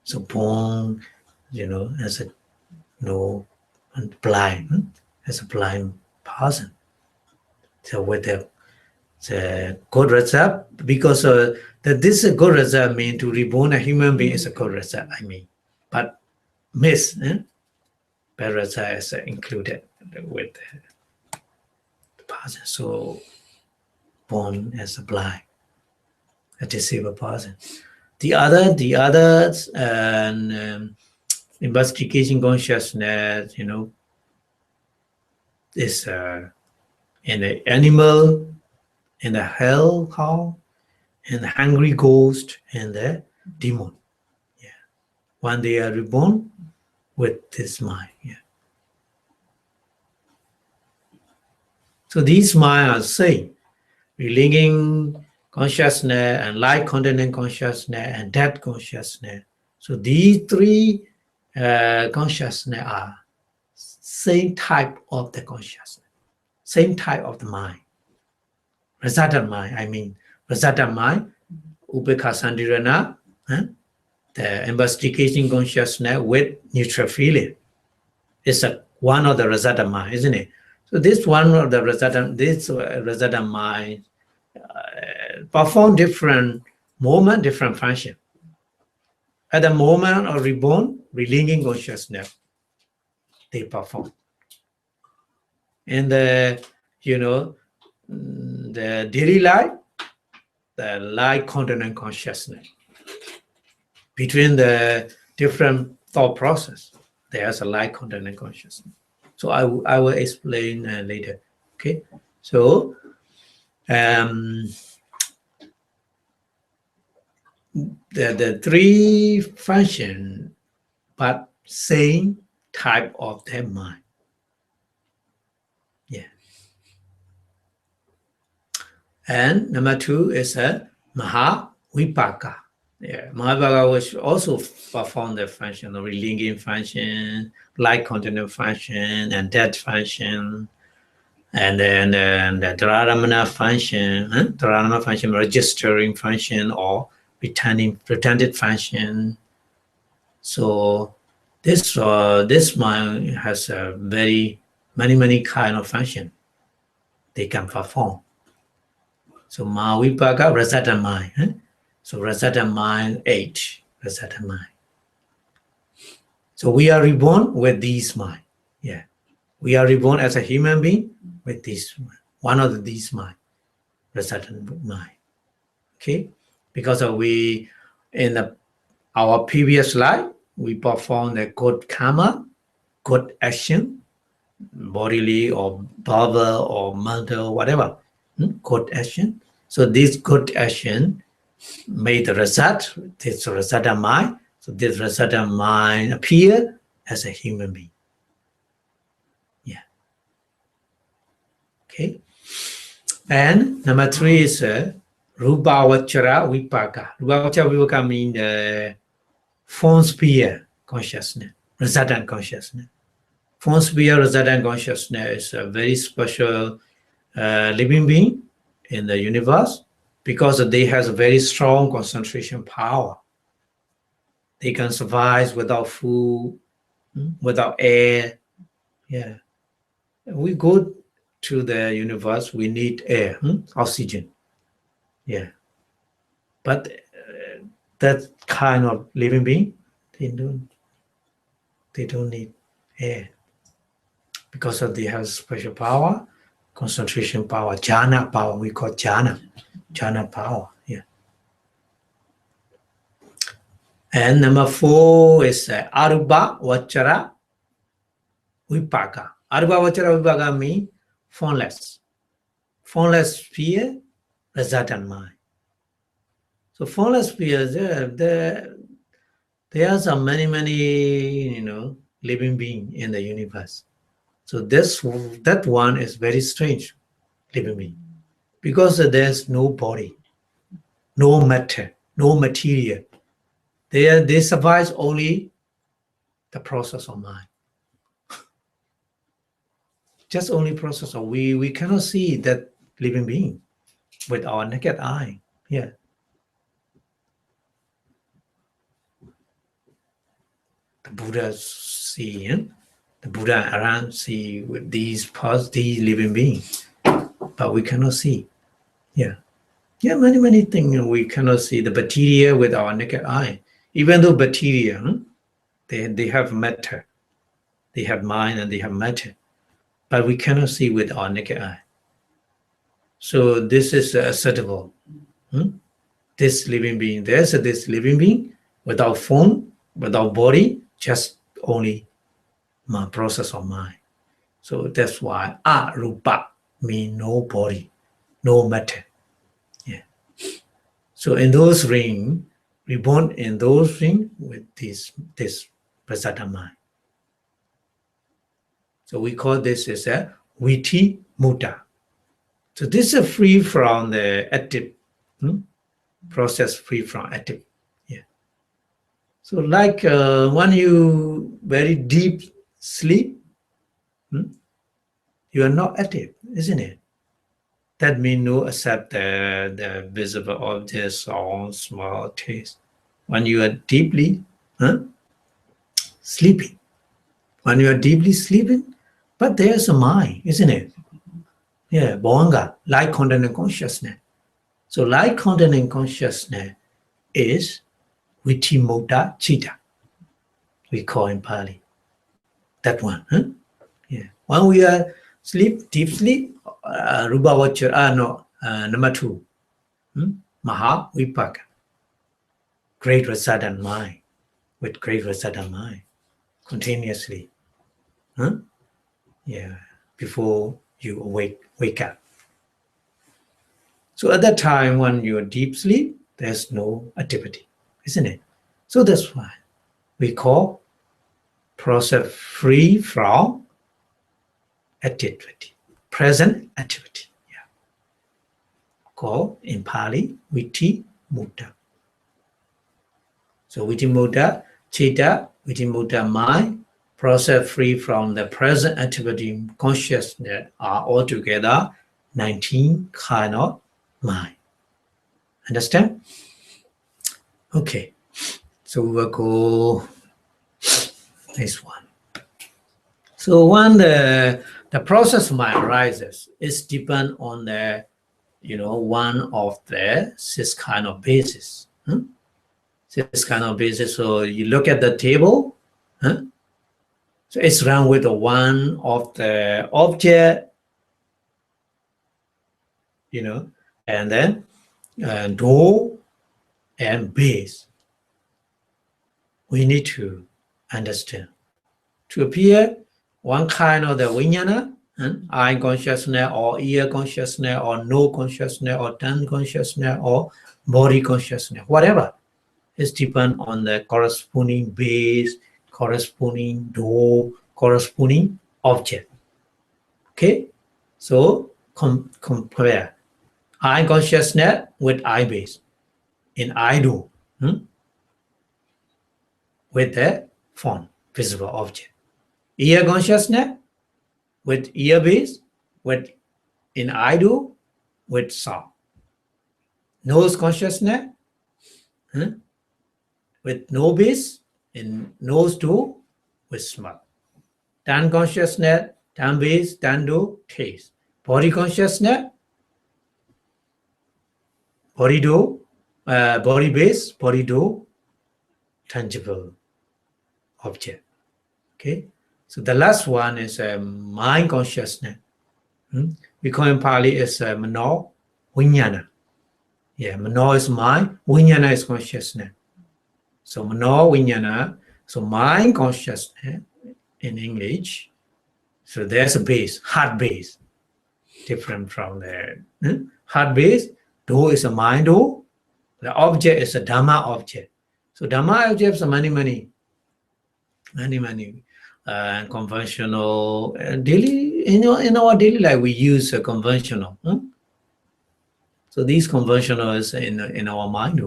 So born, as a blind, as a blind person. So with the good result, because this good result means to reborn a human being is a good result, but bad result is included with the person. So born as a blind, a disabled person. The other investigation consciousness, is in the animal, in the hell, in the hungry ghost, and the demon. When they are reborn with this mind. So these minds are same, relinking consciousness and light continent consciousness and death consciousness. So these three consciousness are same type of the consciousness, same type of the mind. Rasata mind, Rasata mind, Upekha Santirana, the investigation consciousness with neutral feeling. It's one of the Rasata mind, isn't it? So this one of the Rasata mind perform different moment, different function. At the moment of reborn, relinking consciousness, they perform. In the the daily life, the light continent consciousness. Between the different thought process, there's a light continent consciousness. So I will explain later. Okay, so the three function, but same type of their mind. And number two is a Mahavipaka. Mahavipaka which also perform the function, the relinking function, light continent function, and death function, and then the Dharamana function, Dharamana function, registering function, or pretended function. So this mind has a many kind of function they can perform. So Mahavipaka, Rasata mind. So Rasata mind 8, Rasata mind. So we are reborn with these mind. We are reborn as a human being with this one of these mind, Rasata mind. Okay, because our previous life we perform the good karma, good action, bodily or verbal or mental, whatever, good action. So this good action made the result, this Rasata mind. So this Rasata mind appear as a human being. Okay. And number 3 is Rupavachara Vipaka. Rupavachara Vipaka means the form sphere consciousness, resultant consciousness. Form sphere resultant consciousness is a very special living being in the universe because they have a very strong concentration power. They can survive without food, without air. We go to the universe, we need air, oxygen. Yeah. But that kind of living being, they don't need air because of they have special power, concentration power, jhana power. We call jhana power. Yeah. And number 4 is arupa vachara vipaka. Arupa vachara vipaka means formless sphere, resultant mind. So formless spheres, there are so many, living beings in the universe. So that one is very strange living being because there's no body, no matter, no material. They survive only the process of mind. Just only process of we cannot see that living being with our naked eye. Yeah. The Buddha see, the Buddha around see with these parts, these living beings, but we cannot see. Yeah. Yeah, many things we cannot see. The bacteria with our naked eye. Even though bacteria, they have matter. They have mind and they have matter. But we cannot see with our naked eye. So this is acceptable. This living being, there's this living being without form, without body, just only my process of mind. So that's why arupa means no body, no matter. Yeah. So in those rings, reborn in those rings with this prasada mind. So we call this as a Vīthi Mutta. So this is free from the active process, free from active. Yeah. So like when you very deep sleep, you are not active, isn't it? That means no accept the visible objects, sound, smell, taste. When you are deeply sleeping, when you are deeply sleeping, but there's a mind, isn't it? Yeah, bhavanga, light content and consciousness. So light content and consciousness is Vīthi Mutta Citta. We call in Pali. That one. Yeah. When we are deep sleep, Rupa Vachara, number 2. Maha Vipaka. Great resultant mind. With great resultant mind. Continuously. Yeah. Before you wake up. So at that time, when you're deep sleep, there's no activity, isn't it? So that's why we call process free from activity, present activity. Yeah. Called in Pali, Vīthi Mutta. So Vīthi Mutta, Citta, Vīthi Mutta mind, process free from the present activity consciousness are altogether 19 kind of mind. Understand? Okay. So we will go next one. So when the process mind arises, it's depend on the one of the 6 kind of bases. 6 kind of bases. So you look at the table. So it's run with one of the object, and then door and base. We need to understand. To appear one kind of the vijnana, eye consciousness or ear consciousness or nose consciousness or tongue consciousness or body consciousness, whatever. It depends on the corresponding base, corresponding door, corresponding object. Okay? So compare eye consciousness with eye base in eye door with the form, visible object. Ear consciousness with ear base, with in eye door with sound. Nose consciousness with nose base, in nose door with smell. Tongue consciousness, tongue base, tongue door, taste. Body consciousness body do, body base, body do, tangible object. Okay, so the last one is mind consciousness. We call in Pali as mano vinyana. Yeah, mano is mind, vinyana is consciousness. So mano vinyana, so mind consciousness in English. So there's a base, heart base, different from the heart base. Do is a mind do. The object is a Dhamma object. So Dhamma objects are many conventional daily. In our daily life we use a conventional. So these conventional is in our mind.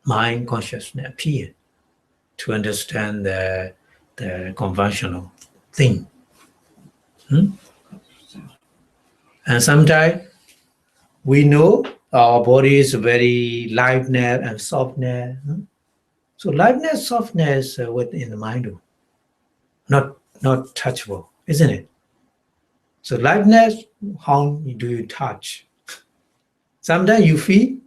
Mind consciousness appear to understand the conventional thing. And sometimes we know our body is very lightness and softness. So lightness, softness within the mind, not touchable, isn't it? So lightness, how do you touch? Sometimes you feel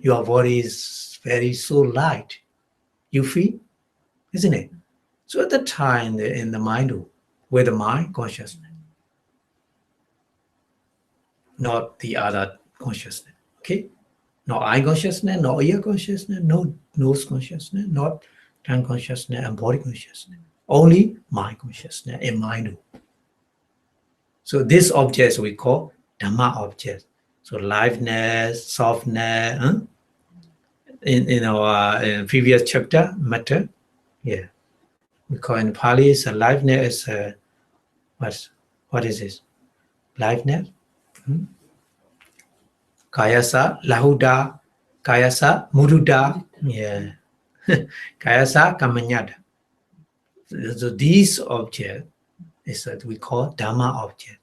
your body is very so light. You feel, isn't it? So at the time in the mind, with the mind consciousness, not the other consciousness. Okay, not eye consciousness, not ear consciousness, no nose consciousness, not tongue consciousness and body consciousness. Only mind consciousness and mind. So these objects we call Dhamma objects. So lightness, softness. In our previous chapter, matter. Yeah, we call in Pali is lightness. What is this? Lightness. Kayasa, lahuda, kayasa, muruda, yeah. Kayasa, kamanyada. So these objects is that we call Dhamma object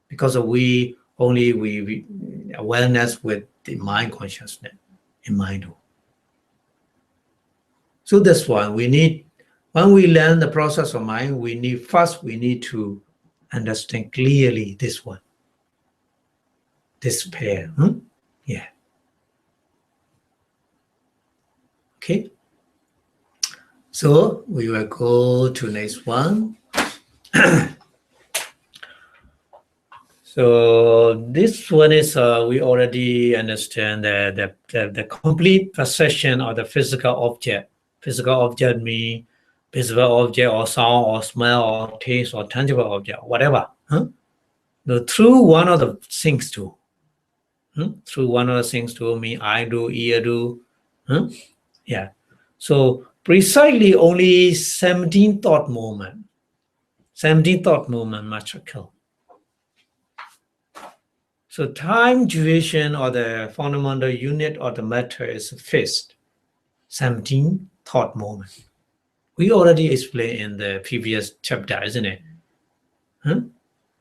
because we awareness with the mind consciousness in mind. So that's why we need, when we learn the process of mind, we need to understand clearly this one, this pair. Yeah. Okay. So we will go to next one. So this one is we already understand the complete perception of the physical object. Physical object means visible object or sound or smell or taste or tangible object, whatever. Through one of the things too. Through one of the things too mean eye do, ear do. Yeah. So precisely only 17 thought movement. 17 thought movement must occur. So time duration or the fundamental unit of the matter is fixed. 17 thought movement. We already explained in the previous chapter, isn't it?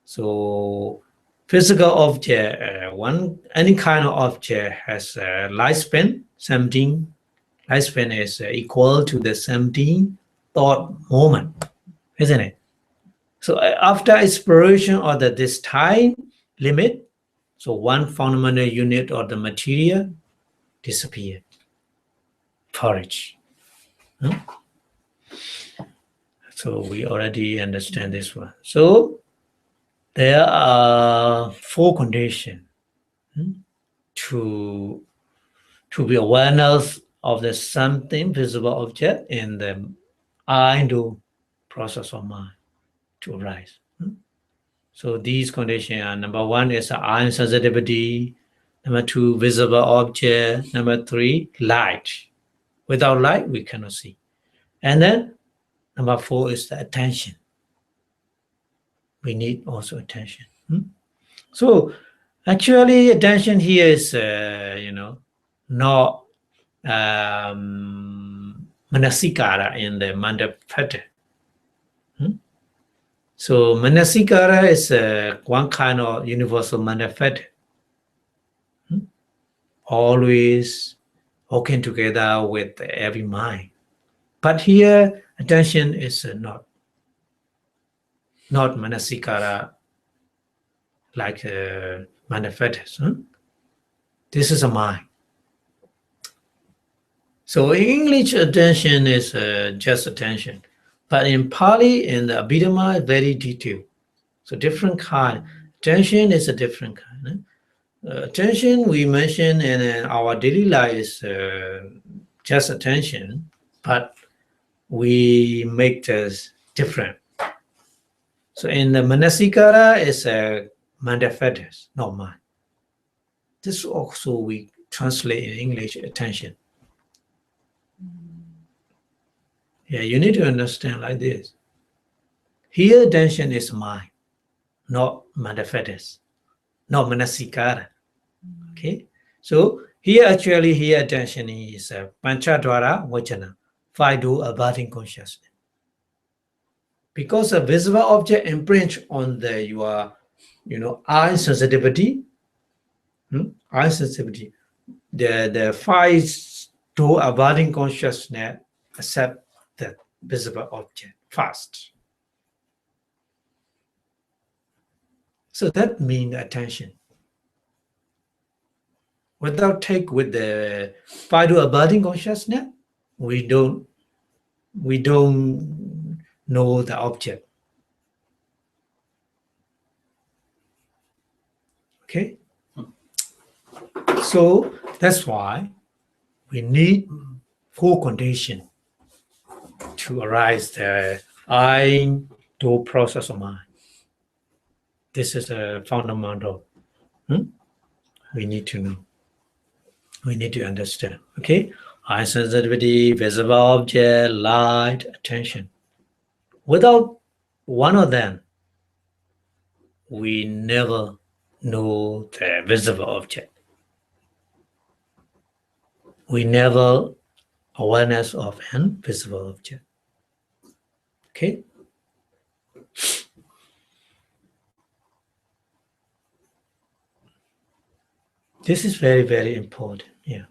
So physical object, any kind of object has a lifespan. 17 lifespan is equal to the 17 thought moment, isn't it? So after expiration of this time limit, so one fundamental unit of the material disappeared, perish. So we already understand this one. So there are 4 conditions to be awareness of the something visible object in the I-do process of mind to arise. So these conditions are: number 1 is eye sensitivity, number 2 visible object, number 3 light. Without light we cannot see. And then number 4 is the attention. We need also attention. So actually attention here is not manasikara in the manda pattern. So manasikara is one kind of universal manda pattern. Always working together with every mind. But here attention is not manasikara like manifests. This is a mind. So in English, attention is just attention. But in Pali, in the Abhidhamma, very detailed. So different kind. Attention is a different kind. Attention we mention in our daily life is just attention, but we make this different. So in the Manasikara is a manifest, not mind. This also we translate in English attention. Yeah, you need to understand like this. Here attention is mind, not manifest, not Manasikara. Okay, so here actually here attention is Panchadwara Vajana, 5 do abiding consciousness. Because a visible object imprint on the your eye sensitivity, eye sensitivity, the 5 do abiding consciousness accept the visible object first. So that means attention. Without take with the 5 do abiding consciousness, we don't know the object. Okay, so that's why we need 4 conditions to arise the I do process of mind. This is a fundamental. We need to know. We need to understand. Okay, eye sensitivity, visible object, light, attention. Without one of them, we never know the visible object. We never awareness of an visible object. Okay. This is very, very important. Yeah.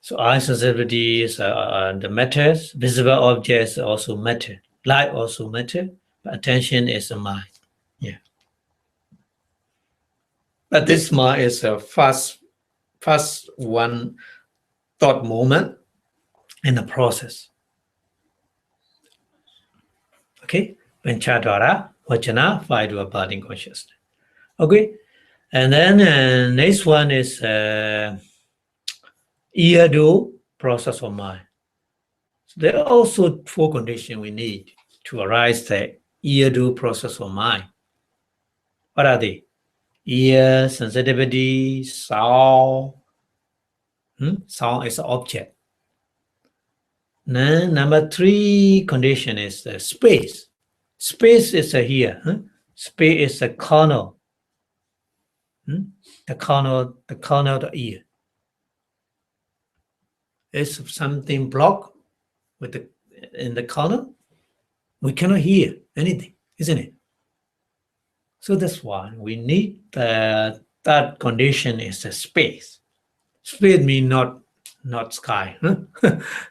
So eye sensitivity is the matters. Visible objects also matter. Light also matter. But attention is a mind. Yeah. But this mind is a fast one thought moment in the process. Okay. Panchadwara, Vajana, 5 do abiding consciousness. Okay. And then next one is ear do process of mind. So there are also 4 conditions we need to arise the ear do process of mind. What are they? Ear, sensitivity, sound. Sound is an object. Then number 3 condition is the space. Space is here. Space is a corner. The corner of the ear. If something blocked in the corner, we cannot hear anything, isn't it? So that's why we need that condition is a space. Space means not sky.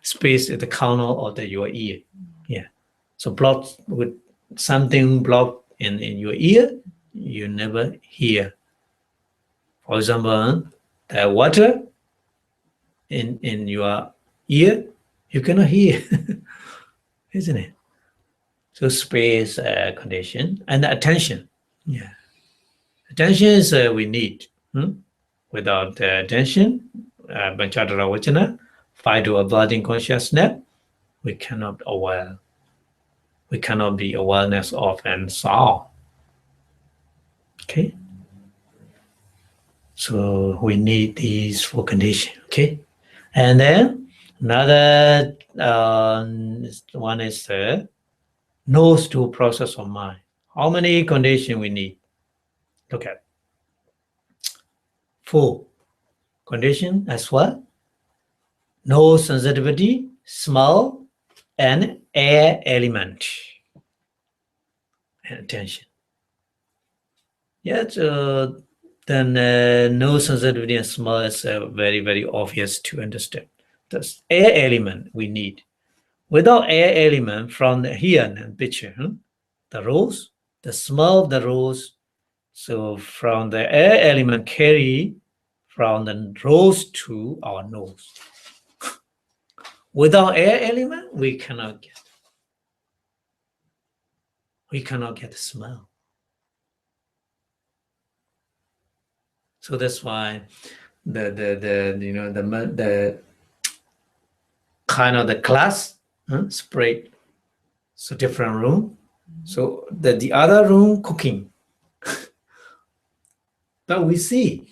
Space is the corner of your ear. Yeah. So blocked with something blocked in your ear, you never hear. For example, the water in your ear, you cannot hear, isn't it? So space condition and attention. Yeah, attention is we need. Without attention, Panchadwara Vajana, 5 do abiding consciousness, we cannot aware. We cannot be awareness of and sound. Okay. So we need these 4 conditions. Okay. And then another one is knows to process of mind. How many conditions we need? Look at 4 conditions as well. Nose sensitivity, smell, and air element. And attention. Yes, then nose sensitivity and smell is very, very obvious to understand. The air element we need. Without air element from the here and picture, the rose, the smell of the rose. So from the air element carry from the rose to our nose. Without air element, we cannot get the smell. So that's why the kind of the class spread. So different room. So the other room cooking. But we see,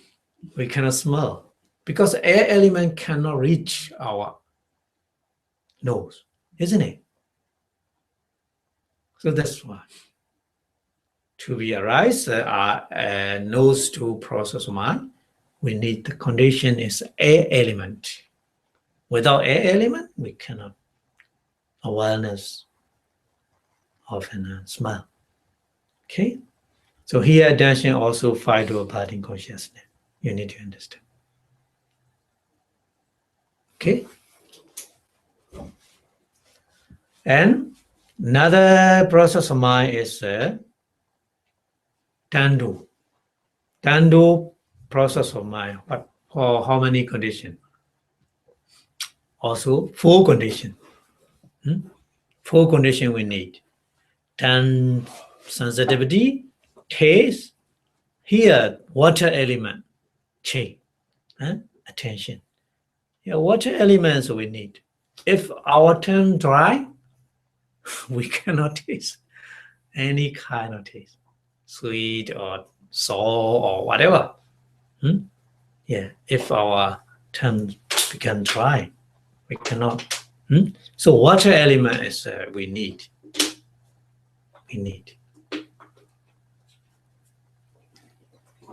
we cannot smell because air element cannot reach our nose, isn't it? So that's why to realize nose to process mind, we need the condition is air element. Without air element, we cannot awareness of a smell. Okay? So here attention also fight to abiding consciousness. You need to understand. Okay? And another process of mind is Tandu. Tandu process of mind. But for how many conditions? Also 4 conditions. 4 conditions we need. Tan sensitivity, taste, here water element, change, attention. Yeah, water elements we need. If our tongue dry, we cannot taste any kind of taste, sweet or sour or whatever. Yeah, if our tongue become dry, we cannot. So water element is we need. We need.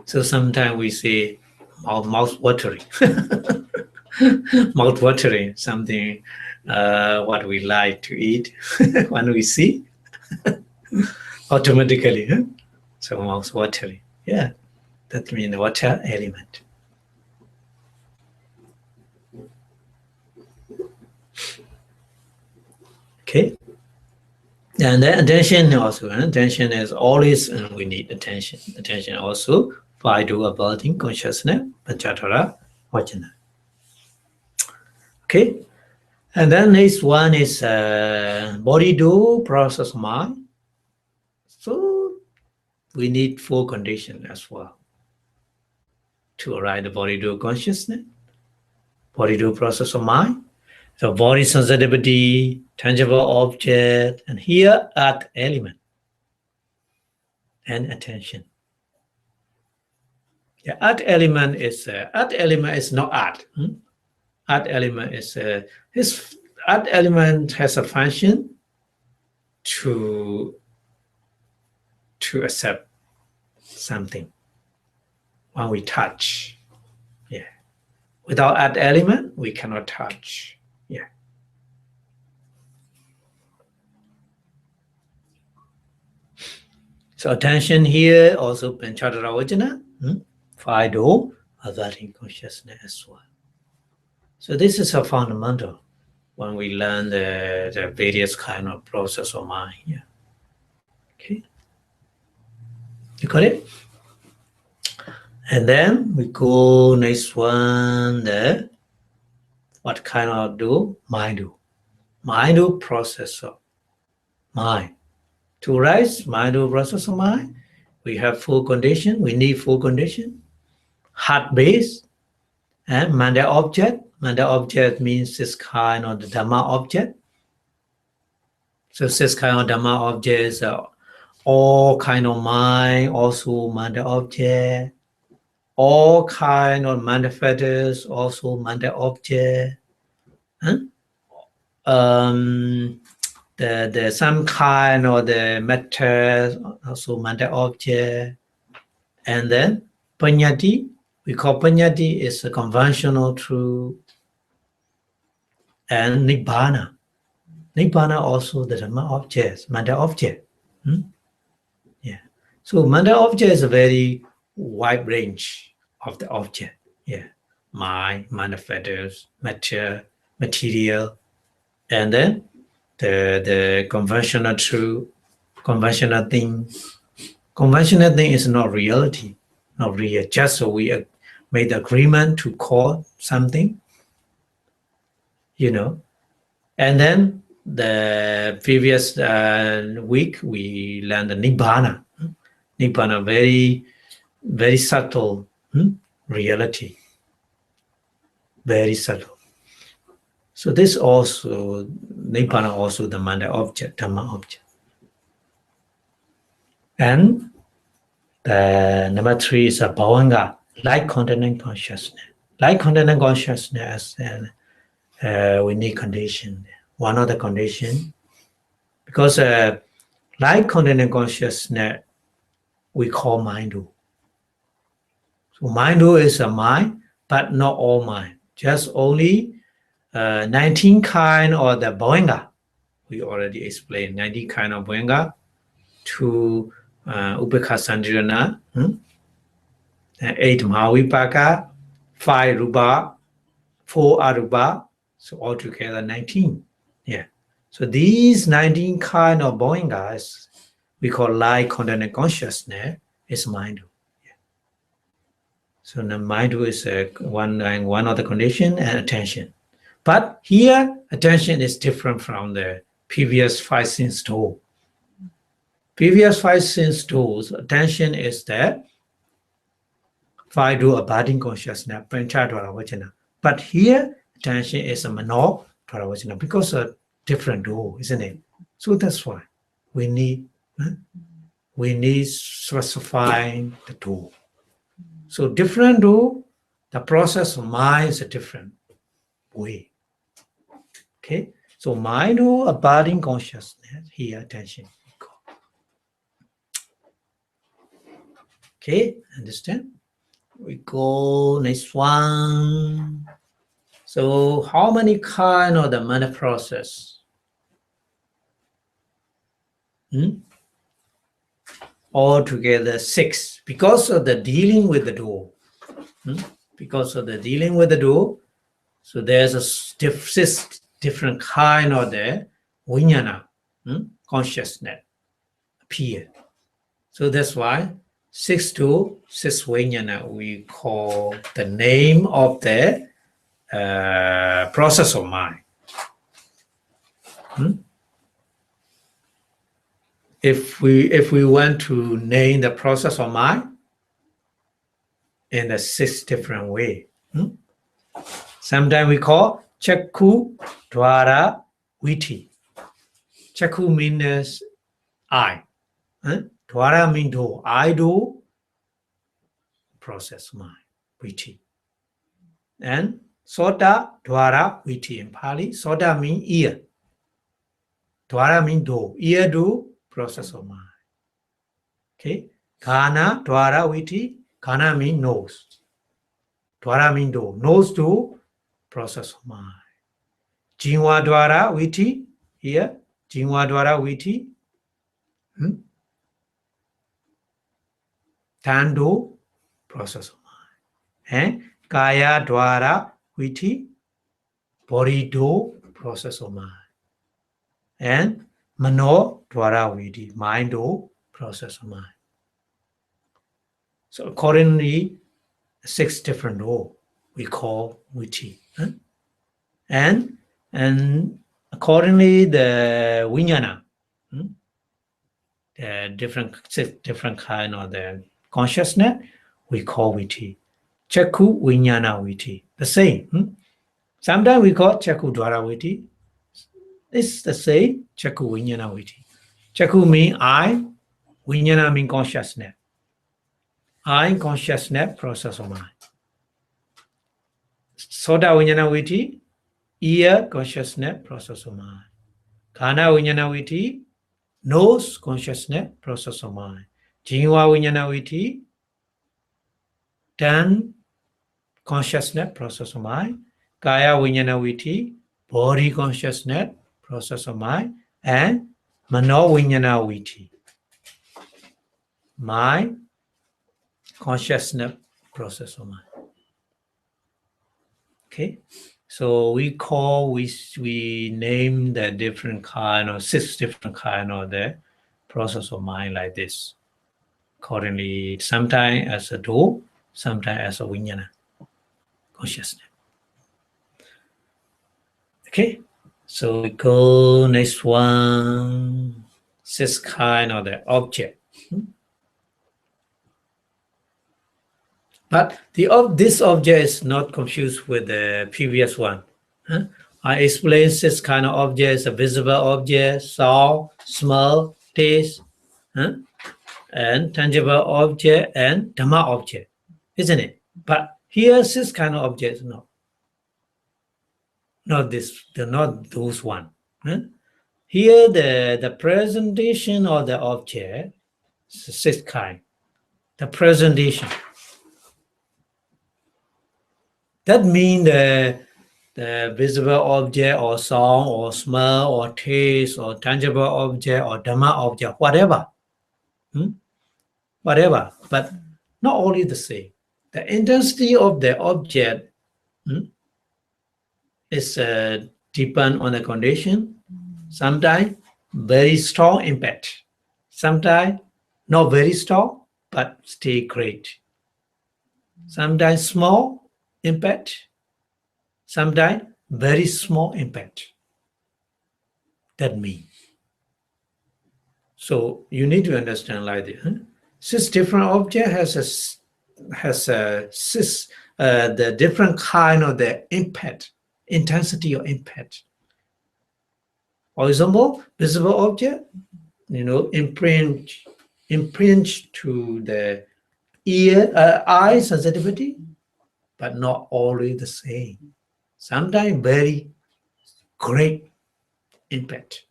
So sometimes we say mouth watering. Mouth watering, something what we like to eat when we see automatically. So mouth watering. Yeah, that means water element. Okay. And then attention also. Attention is always, we need attention. Attention also by do abiding consciousness, Pachatara Vajana. Okay. And then next one is body do process mind. So we need 4 conditions as well to arrive the body do consciousness, body do process of mind. So body sensitivity, tangible object, and here art element and attention. The art element is not art. Art element is art element has a function to accept something when we touch. Yeah. Without art element, we cannot touch. Yeah. So attention here also Panchatara Vajana, 5 do abiding consciousness as well. So this is a fundamental when we learn the various kind of process of mind. Yeah. Okay. You got it? And then we go next one, what kind of do? Mind do. Mind do process of mind. To rise, mind do process of mind, we have 4 conditions. We need 4 conditions. Heart base and Manda object. Manda object means this kind of the Dhamma object. So this kind of Dhamma objects are all kind of mind, also Manda object. All kind of Manda fetters, also Manda object. The some kind of the matter, also Manda object. And then Panyati, we call Panyati is a conventional truth. And Nibbana. Nibbana also the Dhamma objects, Manda object. Yeah. So Manda object is a very wide range of the object. Yeah. Mind, Manda fetters, matter, material. And then the conventional truth, conventional thing. Conventional thing is not reality, not real. Just so we made agreement to call something, And then the previous week we learned the Nibbana. Nibbana, very, very subtle reality. Very subtle. So this also, Nibbana also the Manda object, Dhamma object. And the number 3 is a Bhavanga, light containing consciousness. Light containing consciousness, we need condition. One of the condition, because light containing consciousness we call mindu. So mindu is a mind, but not all mind. Just only 19 kind of the Bhavanga. We already explained 19 kind of Bhavanga to Upekha Sanjirana, 8 Mahavipaka, 5 Rupa, 4 Arupa, so altogether 19. Yeah. So these 19 kind of Bhavangas we call light containing consciousness is mindu. Yeah. So the mindu is one of the condition and attention. But here attention is different from the previous 5 sense door. Previous 5 sense doors, attention is the 5 door abiding consciousness, but here attention is a mano because a different door, isn't it? So that's why we need specifying the door. So different door, the process of mind is a different way. Okay, so mind door abiding consciousness, here attention. Okay, understand? We go next one. So how many kind of the mana process? Altogether 6, because of the dealing with the door. Because of the dealing with the door, so there's a different kind of the vijnana, consciousness appear. So that's why 6 to 6 vijnana we call the name of the process of mind. If we want to name the process of mind in a 6 different way, sometimes we call Chakku Dwara Vīthi. Chakku means eye. Dwara means door. I do process mind, Vīthi. And Sota Dwara Vīthi in Pali. Sota means ear. Dwara means door. Ear do process of mind. Okay. Kana Dwara Vīthi. Kana means nose. Dwara means door. Nose do process of mind. Jinwa Dwara Vīthi. Here. Jinwa Dwara Vīthi. Tando process of mind. And Kaya Dwara Vīthi. Body do process of mind. And Mano Dwara Vīthi. Mind do process of mind. So accordingly, 6 different door we call Vīthi. And accordingly the vijnana, the different kind of the consciousness we call Vīthi. Chakku vijnana Vīthi. The same. Sometimes we call Chakku Dwara Vīthi. It's the same. Chakku vijnana Vīthi. Chakku means eye. Vijnana means consciousness. Eye consciousness process of mind. Sota vijnana Vīthi. Ear consciousness process of mind. Kana vijnana Vīthi. Nose consciousness process of mind. Jinwa vijnana Vīthi. Tongue consciousness process of mind. Kaya vijnana Vīthi. Body consciousness process of mind. And Mano vijnana Vīthi. Mind consciousness process of mind. Okay, So we name the different kind or 6 different kind of the process of mind like this. Accordingly, sometimes as a door, sometimes as a vijnana consciousness. Okay, so we go next one. 6 kind of the object. But this object is not confused with the previous one. I explained 6 kind of objects: a visible object, sound, smell, taste, and tangible object and Dhamma object, isn't it? But here 6 kind of objects, no. Not this, they're not those one. Here the presentation of the object is 6 kind. The presentation. That means the visible object or sound or smell or taste or tangible object or Dhamma object, whatever. Whatever, but not only the same. The intensity of the object is depend on the condition. Sometimes very strong impact. Sometimes not very strong, but still great. Sometimes small impact. Sometimes very small impact. That means. So you need to understand like this. 6 different objects has the different kind of the impact, intensity of impact. For example, visible object, imprint to the eye sensitivity, but not always the same. Sometimes very great impact.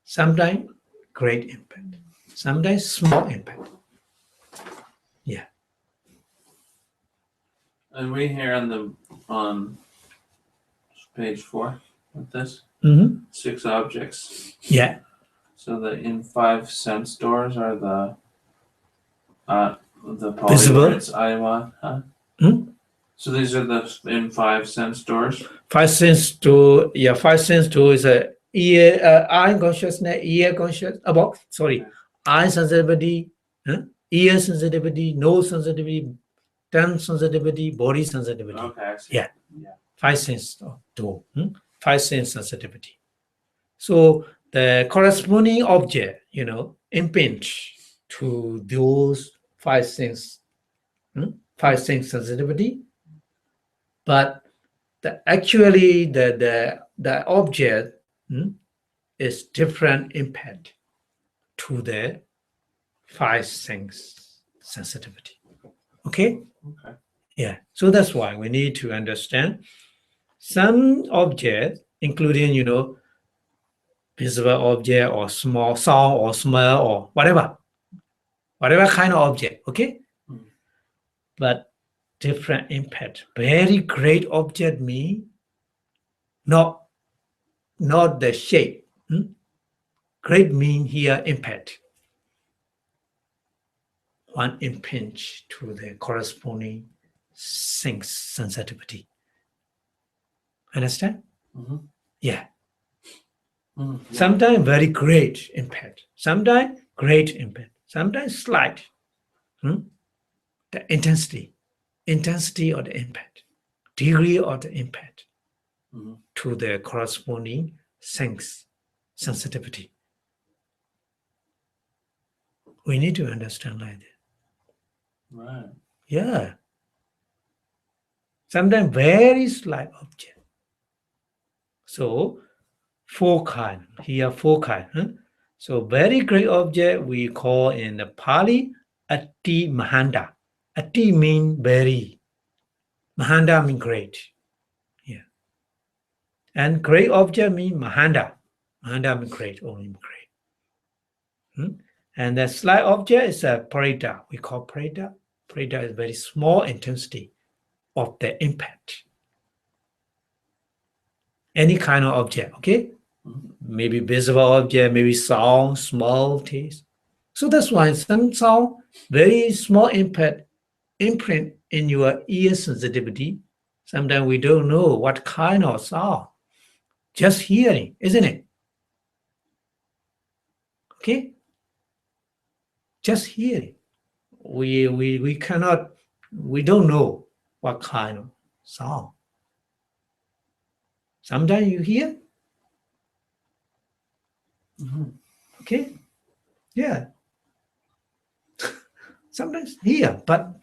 Sometimes great impact. Sometimes small impact. Yeah. And we here on page 4 with this 6 objects. Yeah. So the in 5 sense doors are the Visible. polywords Aiwa, huh? So these are the in 5 sense doors. 5 sense door. Yeah, 5 sense door is a eye consciousness, ear consciousness. Eye sensitivity, ear sensitivity, nose sensitivity, tongue sensitivity, body sensitivity. Okay, I see. Yeah. 5 sense door. 5 sense sensitivity. So the corresponding object, impinge to those 5 sense, 5 sense sensitivity, but the object is different impact to the 5 sense sensitivity. Okay? Okay. Yeah. So that's why we need to understand some objects, including, visible object or small sound or smell or whatever kind of object. Okay? But different impact. Very great object mean not the shape. Great mean here impact. One impinge to the corresponding sense sensitivity. Understand? Yeah. Sometimes very great impact. Sometimes great impact. Sometimes slight. The intensity of the impact, degree of the impact to the corresponding sense sensitivity. We need to understand like that. Right. Yeah. Sometimes very slight object. So 4 kind. Here 4 kind. So very great object we call in the Pali Ati Mahanda. Ati mean very. Mahanda mean great. Yeah. And great object mean Mahanda. Mahanda mean great, only great. And the slight object is a parita. We call parita. Parita is very small intensity of the impact. Any kind of object, okay? Maybe visible object, maybe sound, small, taste. So that's why some sound, very small impact, imprint in your ear sensitivity, Sometimes we don't know what kind of sound. Just hearing, isn't it? Okay? Just hearing. We cannot, we don't know what kind of sound. Sometimes you hear, okay? Yeah. Sometimes hear, but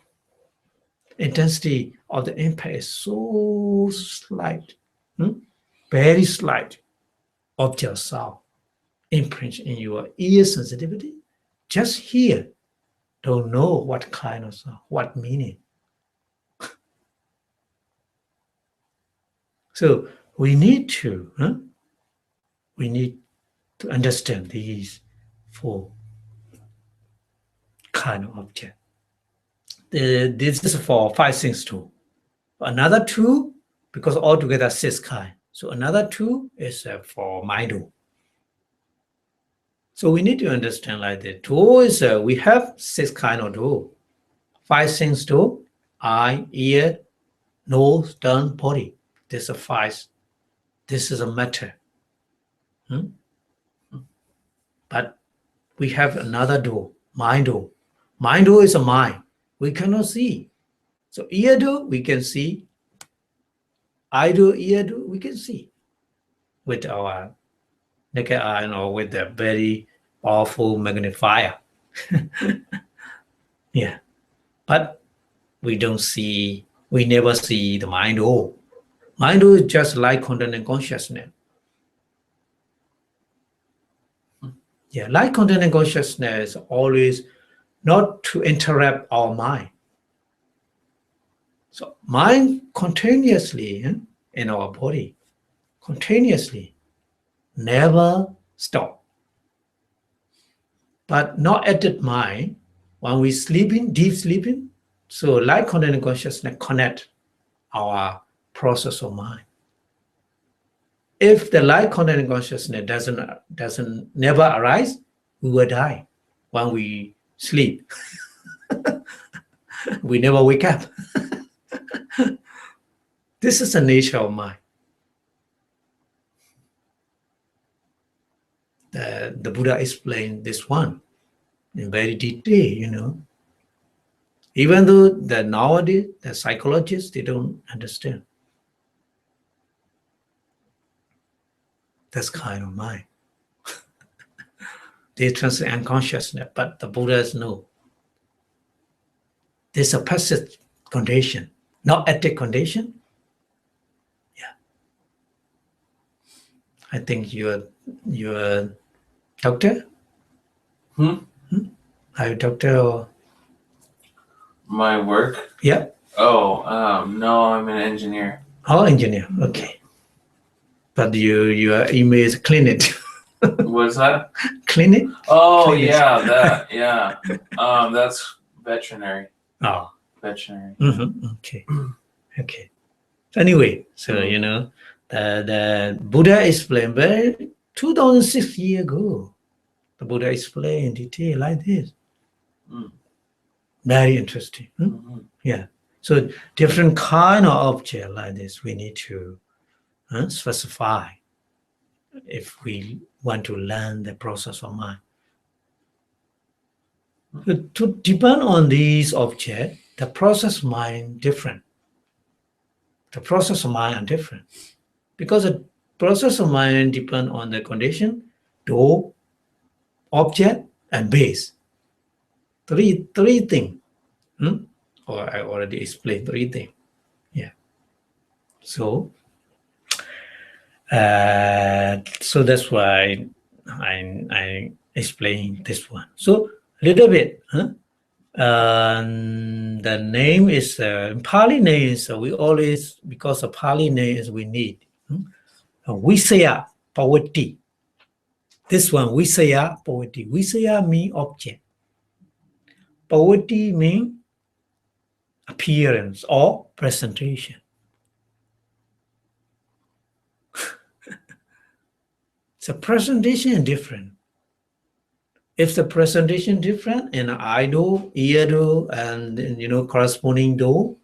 intensity of the impact is so slight, very slight object sound imprint in your ear sensitivity. Just hear, don't know what kind of sound, what meaning. So we need to understand these four kind of object. This is for 5 things too. Another two, because altogether 6 kind. So another two is for mind. So we need to understand like the two is we have 6 kind of two. 5 things too: eye, ear, nose, tongue, body. This is 5. This is a matter. But we have another door, mind door. Mind door is a mind. We cannot see. So ear door, we can see. Eye door, ear door, we can see with our naked eye or with a very powerful magnifier. Yeah. But we don't see, we never see the mind door. Mind door is just like content and consciousness. Yeah, like content and consciousness always not to interrupt our mind. So mind continuously in our body, continuously, never stop. But not at that mind, when we sleeping, deep sleeping, so like content and consciousness connect our process of mind. If the light content and consciousness doesn't never arise, we will die when we sleep. We never wake up. This is the nature of mind. The Buddha explained this one in very detail, Even though nowadays the psychologists, they don't understand. That's kind of mind. They translate unconsciousness, but the Buddhas know. There's a passive condition, not active condition. Yeah. I think you're a doctor? Are you a doctor or? My work? Yeah. Oh, no, I'm an engineer. Oh, engineer. Okay. But your email is clinic. What's that? Clinic? Oh, Clinic. yeah, that, yeah. That's veterinary. Oh. Veterinary. Okay. Okay. Anyway, so the Buddha explained, but 2006 years ago, the Buddha explained in detail like this. Very interesting. Yeah. So different kind of object like this, we need to specify if we want to learn the process of mind. To depend on these objects, the process of mind different. The process of mind are different. Because the process of mind depend on the condition, door, object, and base. Three things. Or I already explained 3 things. Yeah. So that's why I explained this one. So a little bit. The name is Pali name is we always, because of Pali name is we need. Visaya poverty. This one Visaya poverty. Visaya mean object. Poverty mean appearance or presentation. So presentation is different. If the presentation different in eye door, ear door, and corresponding door,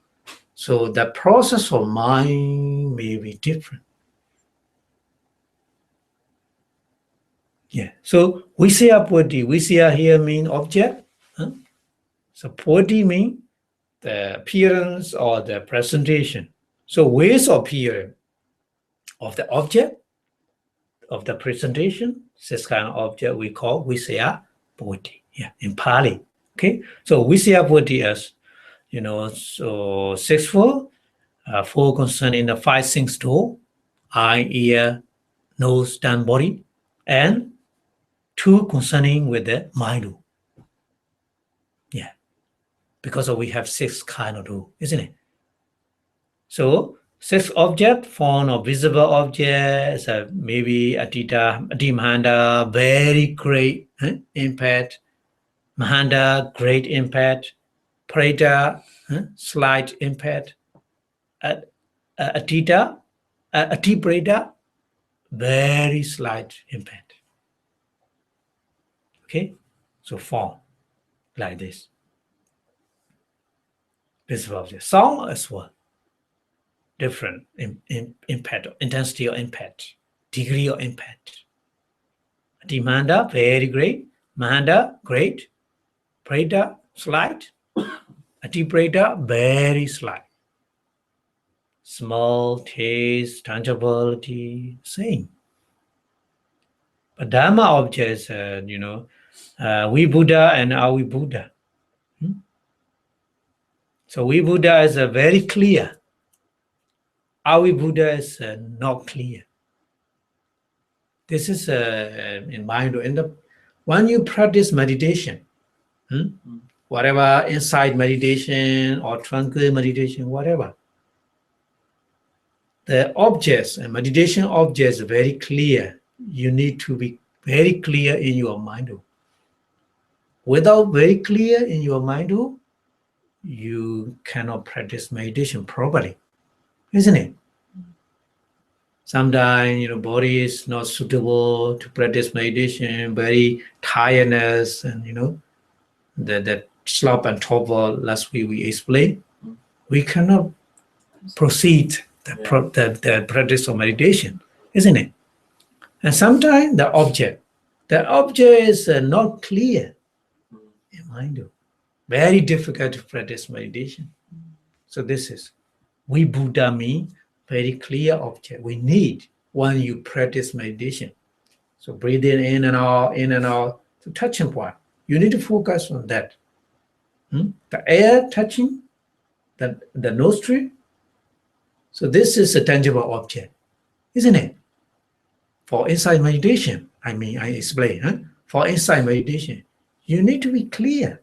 So the process of mind may be different. Yeah. So Visaya Buddhi, Visaya here mean object. Huh? So Buddhi mean the appearance or the presentation. So ways of appearance of the object, of the presentation, this kind of object we call Visaya Buddhi. Yeah, in Pali. Okay. So Visaya Buddhi is, so sixfold, four concerning the five sense door, eye, ear, nose, tongue, body, and two concerning with the mind. Yeah, because we have six kind of do, isn't it? So six object, form of visible objects, maybe Atita, Adimhanda, very great impact, Mahanda, great impact, Preta, slight impact, Atita, Atipreta, very slight impact. Okay, so form like this. Visible object. Sound as well. Different impact, intensity of impact, degree of impact. Dimanda, very great. Mahanda, great. Preta, slight. Atipreta, very slight. Small, taste, tangibility, same. But Dharma objects, we Buddha and Avi Buddha. So we Buddha is very clear. Avi Buddha is not clear. This is in mind. When you practice meditation, whatever inside meditation or tranquil meditation, whatever, the objects and meditation objects are very clear. You need to be very clear in your mind. Without very clear in your mind, you cannot practice meditation properly, isn't it? Sometimes, body is not suitable to practice meditation, very tiredness, and, that slop and torpor, last week we explained. We cannot proceed the practice of meditation, isn't it? And sometimes the object is not clear in mind. Very difficult to practice meditation. So this is, we Buddha mean very clear object. We need when you practice meditation. So breathing in and out, to touching point. You need to focus on that. The air touching the nostril. So this is a tangible object, isn't it? For inside meditation, I explain. For inside meditation, you need to be clear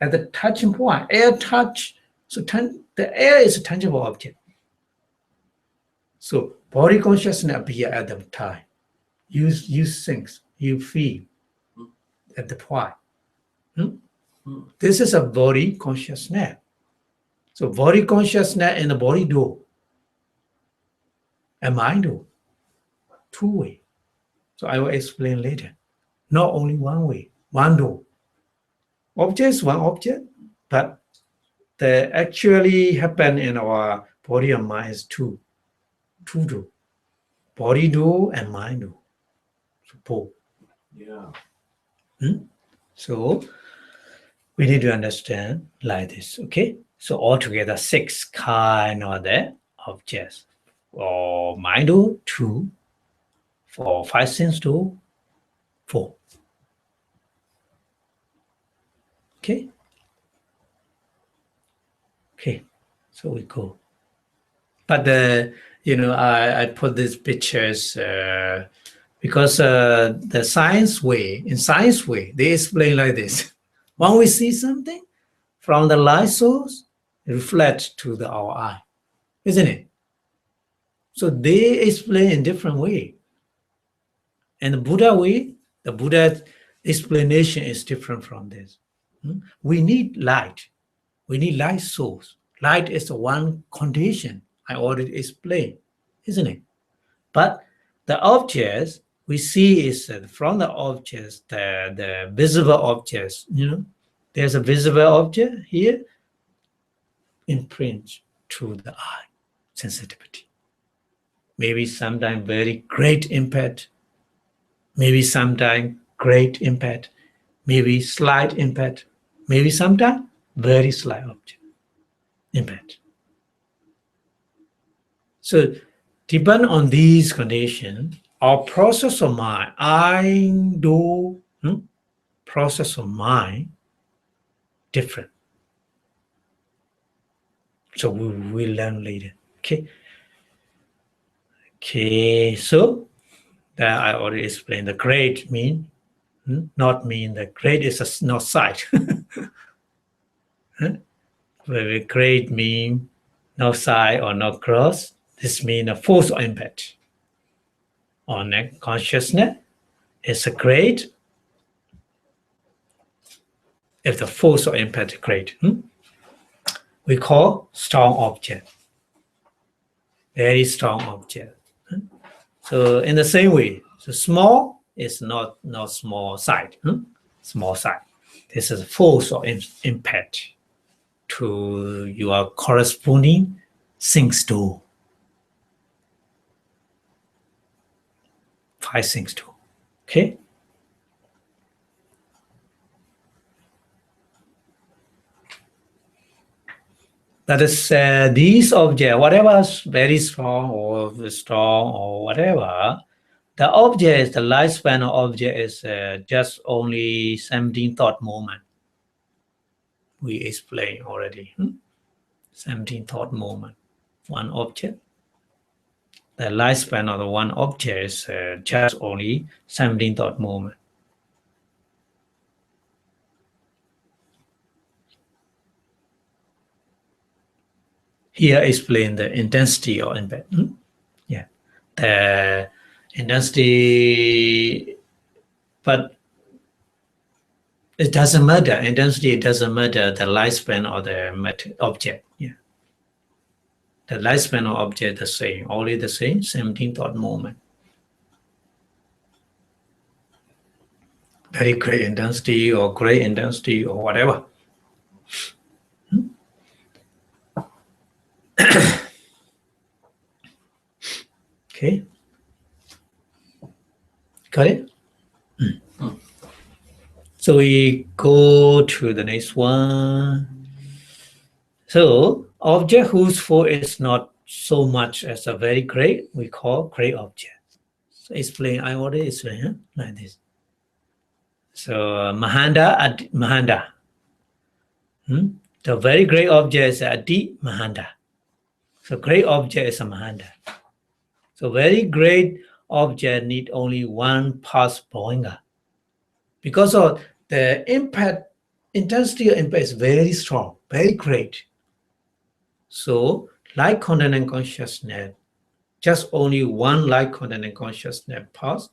at the touching point. Air touch. So the air is a tangible object. So body consciousness appear at the time. You think, you feel at the point. This is a body consciousness. So body consciousness and the body do. And mind do. Two way. So I will explain later. Not only one way, one do. Object is one object, but the actually happen in our body and mind is two. Two do. Body do and mind do. So both. Yeah. So we need to understand like this, okay? So altogether 6 kind of the objects. For mind do 2, for 5 sense do 4. Okay? Okay, so we go. But I put these pictures because the science way, they explain like this. When we see something from the light source, it reflects to our eye, isn't it? So they explain in different way. And the Buddha way, the Buddha explanation is different from this. We need light. We need light source. Light is the one condition I already explained, isn't it? But the objects we see is from the objects, the visible objects, there's a visible object here. imprint to the eye sensitivity. Maybe sometimes very great impact, maybe sometimes great impact, maybe slight impact, maybe sometimes very slight object impact. So depend on these conditions, our process of mind, process of mind different. So we will learn later. Okay, so that I already explained. The great mean not mean the great is not sight. Very great mean no sight or no cross. This means a force or impact on consciousness. Is a great if the force or impact is great. We call strong object. Very strong object. So in the same way, so small is not small sight. Small sight. This is a force or impact to your corresponding things to. 5 things to. Okay. That is, these objects, whatever is very strong or whatever, the object, the lifespan of object is just only 17 thought moment. We explained already. 17 thought moment. One object. The lifespan of the one object is just only 17 thought moment. Here explain the intensity or impact. Yeah, the intensity, but it doesn't matter. Intensity doesn't matter the lifespan of the object. Yeah, the lifespan of object the same, only the same 17 thought moment. Very great intensity or great intensity or whatever. Okay. Got it? So we go to the next one. So object whose force is not so much as a very great, we call great object. So explain, I already explained like this. So Mahanda. The very great object is Adi Mahanda. So great object is a Mahanda. So very great object need only one pulse Boinga. Because of the impact, intensity of impact is very strong, very great. So light content and consciousness, just only one light content and consciousness pulse,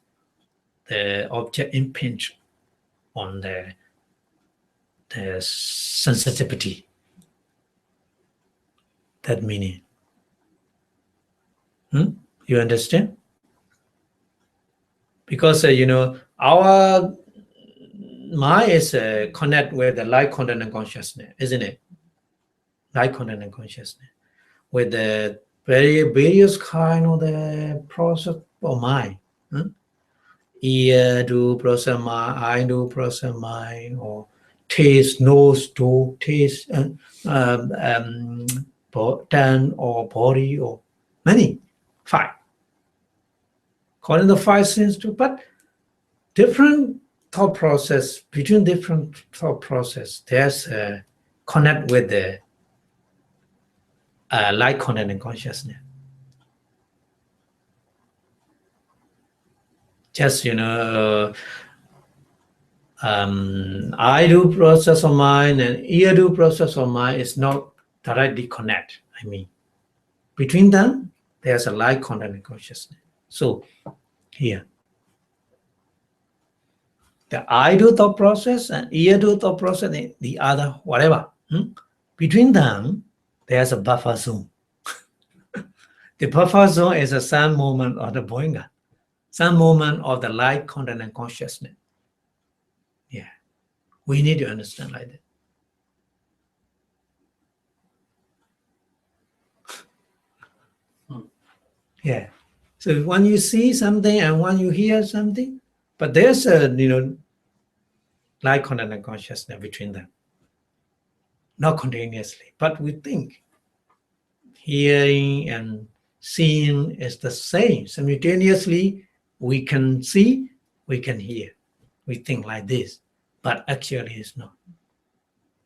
the object impinge on the sensitivity. That meaning. You understand? Because our mind is connect with the light content and consciousness, isn't it? Light content and consciousness with the various kind of the process of mind. Ear do process mind, eye do process mind, or taste, nose do taste, tongue or body or many. 5. According to the 5 senses too, but different thought process, between different thought process, there's a connect with the light content and consciousness. Just, I do process of mind and ear do process of mind is not directly connect. I mean, between them, there's a light content and consciousness. So here, the I do thought process and ear do thought process, the other, whatever. Between them, there's a buffer zone. The buffer zone is a sun moment of the Boinga, sun moment of the light content and consciousness. Yeah, we need to understand like that. Yeah. So when you see something and when you hear something, but there's a light content and consciousness between them. Not continuously, but we think hearing and seeing is the same. Simultaneously, we can see, we can hear. We think like this, but actually it's not.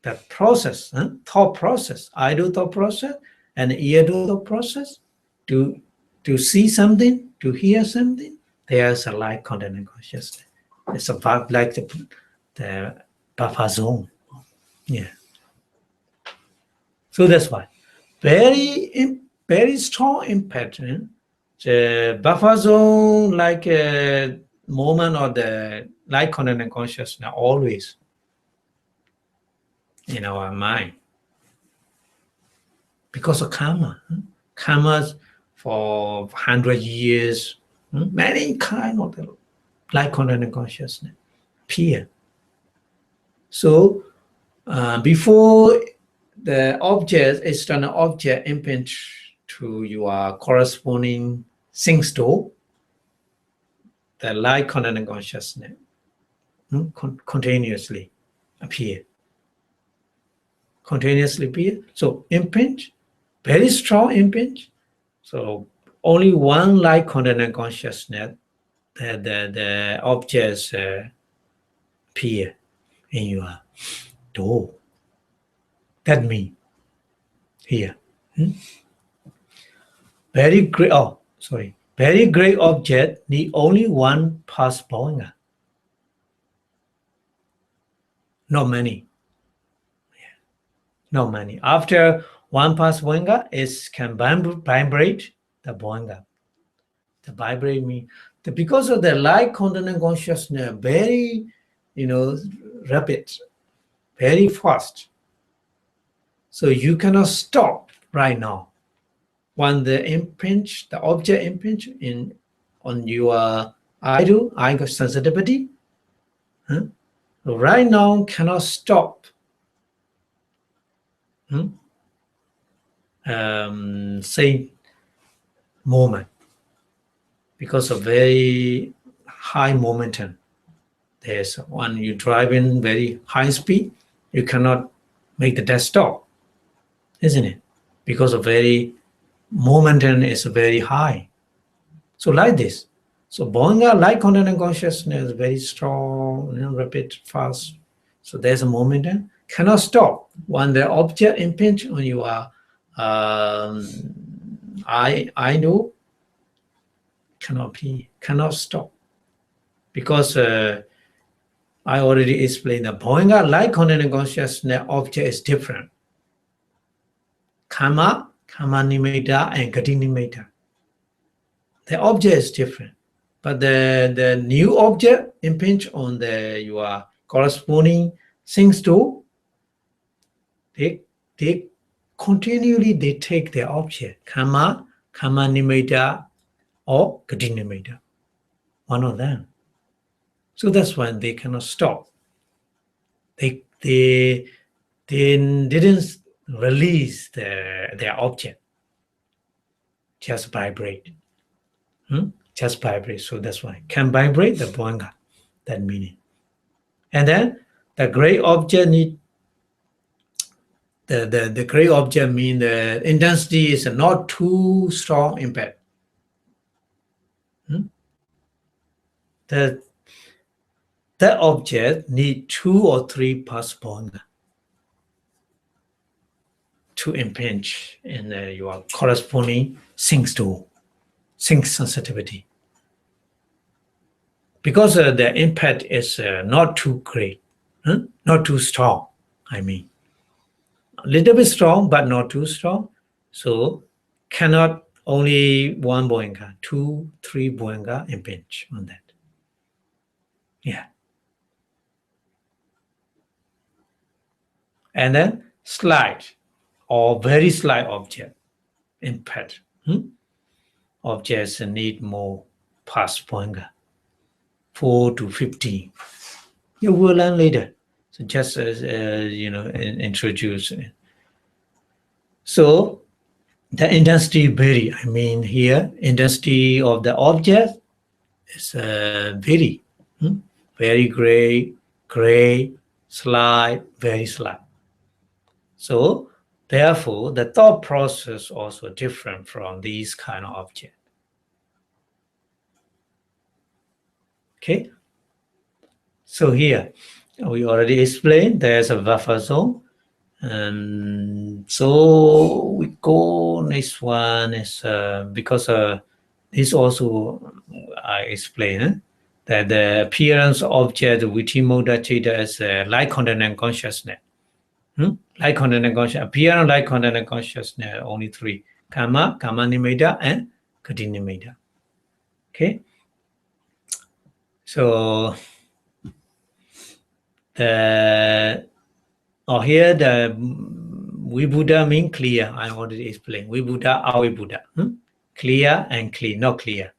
The process, thought process, I do thought process, and ear do thought process, to see something, to hear something, there's a light content and consciousness. It's about like the buffer zone. Yeah. So that's why very strong impact. The buffer zone, like a moment of the light content and consciousness, always in our mind because of karma. Karmas for 100 years, many kind of the light content and consciousness appear. So before the object, external object, impinge to your corresponding things to, the light content and consciousness continuously appear. Continuously appear. So impinge, very strong impinge. So only one light content and consciousness, the objects appear in your door. That means here. Very great. Oh, sorry. Very great object need only one pass pointer. Not many. Yeah. Not many. After one pass pointer, it can vibrate the pointer. The vibrate means because of the light content and consciousness, very, rapid, very fast. So you cannot stop right now. When the impinge, the object impinge on your eye sensitivity, right now cannot stop. Say moment because of very high momentum. There's when you drive in very high speed, you cannot make the death stop, isn't it? Because of very momentum is very high. So like this. So Boinga, light content and consciousness is very strong, rapid, fast. So there's a momentum, cannot stop. When the object impinge on your I know, cannot stop. Because I already explained that Boinga, light content and consciousness object is different. Karma nimitta, and gati nimitta. The object is different, but the new object impinge on your corresponding things too. They continually take the object, karma nimitta, or gati nimitta, one of them. So that's when they cannot stop. They didn't release their object, just vibrate. Just vibrate. So that's why can vibrate the Boinga, that meaning. And then the great object need the great object mean the intensity is not too strong impact. That object need 2 or 3 pass Boinga to impinge in your corresponding sync sensitivity. Because the impact is not too great, not too strong, I mean. A little bit strong, but not too strong. So cannot only 1 Boinga, 2, 3 Boinga impinge on that. Yeah. And then slight or very slight object impact. Objects need more pass Boinga. 4 to 15. You will learn later. So just introduce it. So the intensity vary. I mean here, intensity of the object is vary. Very gray, slight, very slight. So therefore, the thought process also different from these kind of objects. Okay. So here, we already explained there's a buffer zone. And so we go next one is because this also I explained that the appearance object Vīthi Muddha Citta is light content and consciousness. Light content and consciousness, appearance, light content and consciousness, only three: Kama, Kama Nimitta, and Gati Nimitta. Okay. So here the Vibhuddha mean clear. I already explained. Vibhuddha, Avibhuddha. Clear and clean, not clear.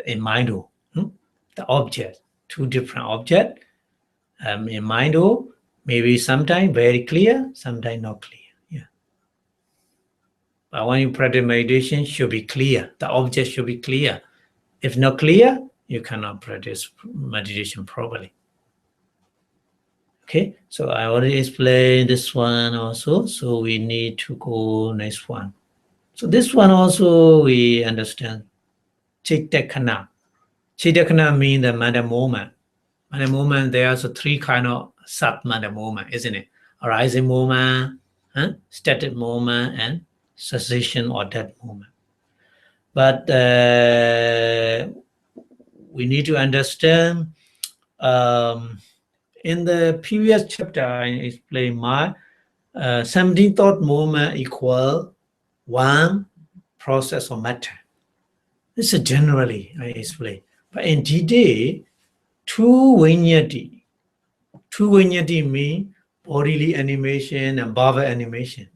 In Mind, the object, two different objects. In Mind, maybe sometimes very clear, sometimes not clear. Yeah. But when you practice meditation, should be clear. The object should be clear. If not clear, you cannot practice meditation properly. Okay, so I already explained this one also. So we need to go next one. So this one also we understand. Cittakana. Cittakana means the matter moment. Matter moment, there are three kind of sub-matter moment, isn't it? Arising moment, static moment, and cessation or dead moment. But we need to understand in the previous chapter, I explained my 17 thought moment equal one process of matter. This is generally I explain. But in today, two vinyati. Two vinyati mean bodily animation and bhava animation.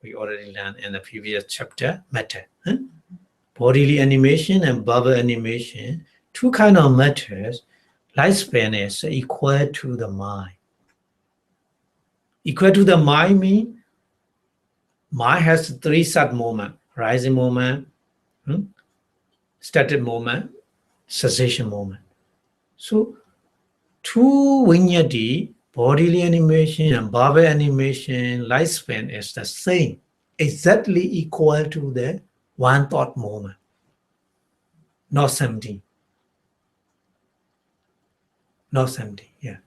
We already learned in the previous chapter, matter. Bodily animation and bhava animation, two kind of matters. Lifespan is equal to the mind. Equal to the mind means mind has three sub moments: rising moment, static moment, cessation moment. So two vinyati, bodily animation and bhava animation, lifespan is the same, exactly equal to the one thought moment, not 17. Not 70, yeah.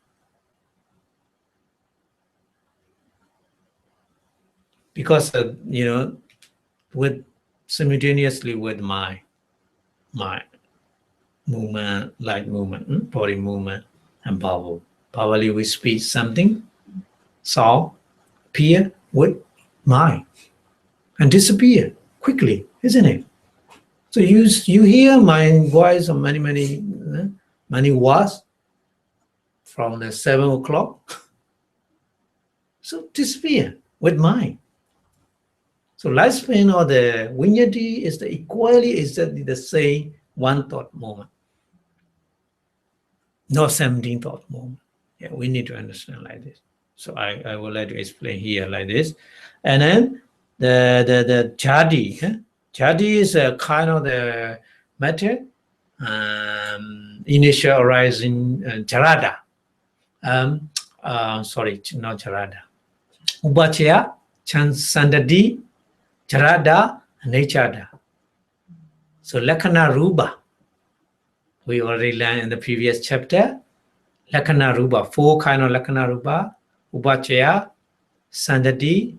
Because with simultaneously with my movement, light movement, body movement, and bhava. Probably we speak something, saw, appear with mind, and disappear quickly, isn't it? So you hear my voice of many words from the 7 o'clock. So disappear with mind. So lifespan or the vinyati is exactly the same one thought moment. Not 17 thought moment. Yeah, we need to understand like this. So I would like to explain here like this. And then the jadi. Jadi is a kind of the matter, initial arising jarada. Sorry, not jarada. Upachaya, Sandadi, Jarada, Nechada. So Lakkhana Rupa. We already learned in the previous chapter. Lakkhana Rupa, four kind of Lakkhana Rupa: Upachaya, Sandadi,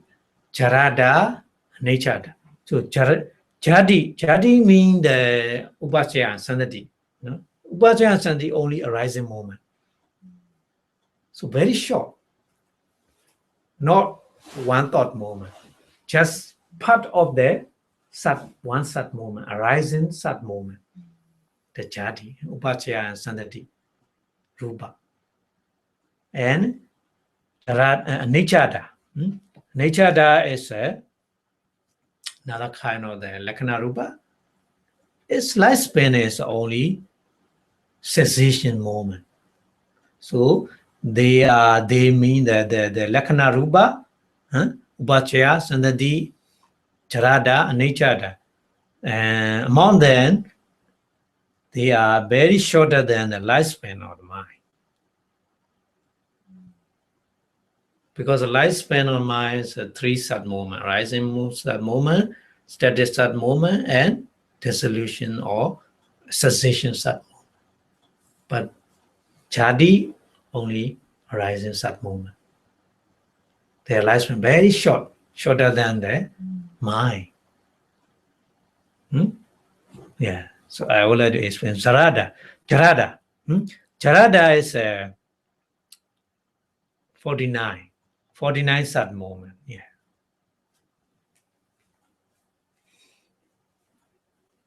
Jarada, Nechada. So Jadi means the Upachaya and Sandadi. Upachaya and Sandadi only arising moment. So very short. Not one thought moment. Just part of the one sat moment, arising sat moment. The jadi, upachaya and sandati, rupa. And nechada. Nechada is another kind of the lakkhana rupa. Its lifespan is only cessation moment. So they mean that the lakkhana rupa, upachaya, sandati, Jarada, Anicca. And among them, they are very shorter than the lifespan of the mind. Because the lifespan of the mind is a 3 sat movement, rising sat movement, steady sat movement, and dissolution or cessation sat movement. But Jadi only rising sat movement. Their lifespan very short, shorter than the mind. Yeah, so I would like to explain Jarada. Jarada is 49 sat moment. Yeah.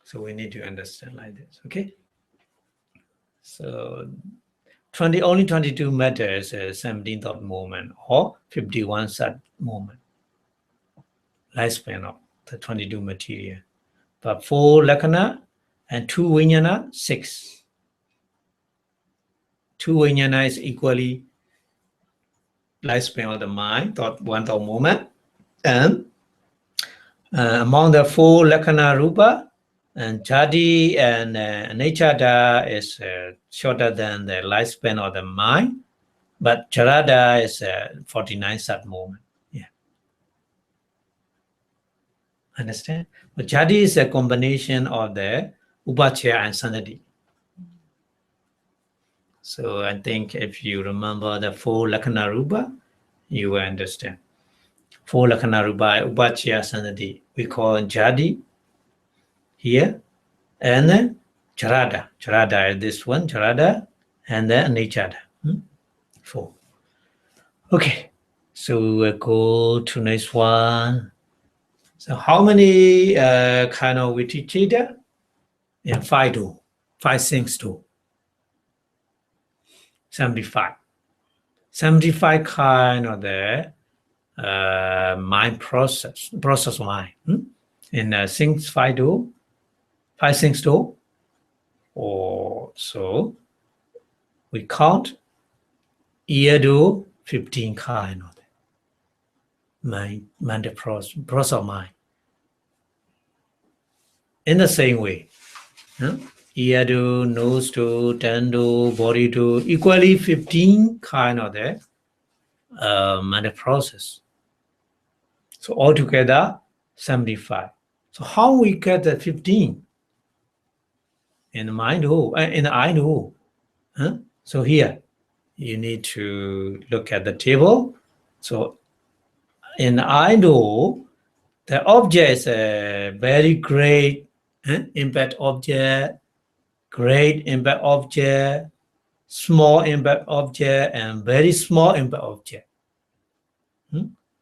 So we need to understand like this, okay? So only 22 meters is 17th of moment or 51 sat moment. Lifespan of the 22 material. But 4 lakkhana and 2 vijnana, 6. 2 vijnana is equally lifespan of the mind, one thought moment. And among the 4 lakkhana rupa, and Jadi and Anicca is shorter than the lifespan of the mind, but Jarada is 49 sat moment. Yeah. Understand? But Jadi is a combination of the Upachaya and Sanati. So I think if you remember the 4 lakkhana rupa, you will understand. 4 lakkhana rupa, Upachaya, Sanati, we call Jadi here, and then Jarada. Jarada is this one, Jarada, and then Anicca. 4. Okay, so we'll go to next one. So how many kind of Vīthi Citta? Yeah, 5 do. 5 things do. 75. 75 kind of the mind process of mind. In things 5 do. 5 things do, or so we count ear do 15 kind of mind process of mind. In the same way, ear do, nose do, tongue do, body do, equally 15 kind of the mind process. So altogether 75. So how we get the 15? In the mind who, in the eye who. So here, you need to look at the table. So in the eye who, the object is a very great impact object, great impact object, small impact object, and very small impact object.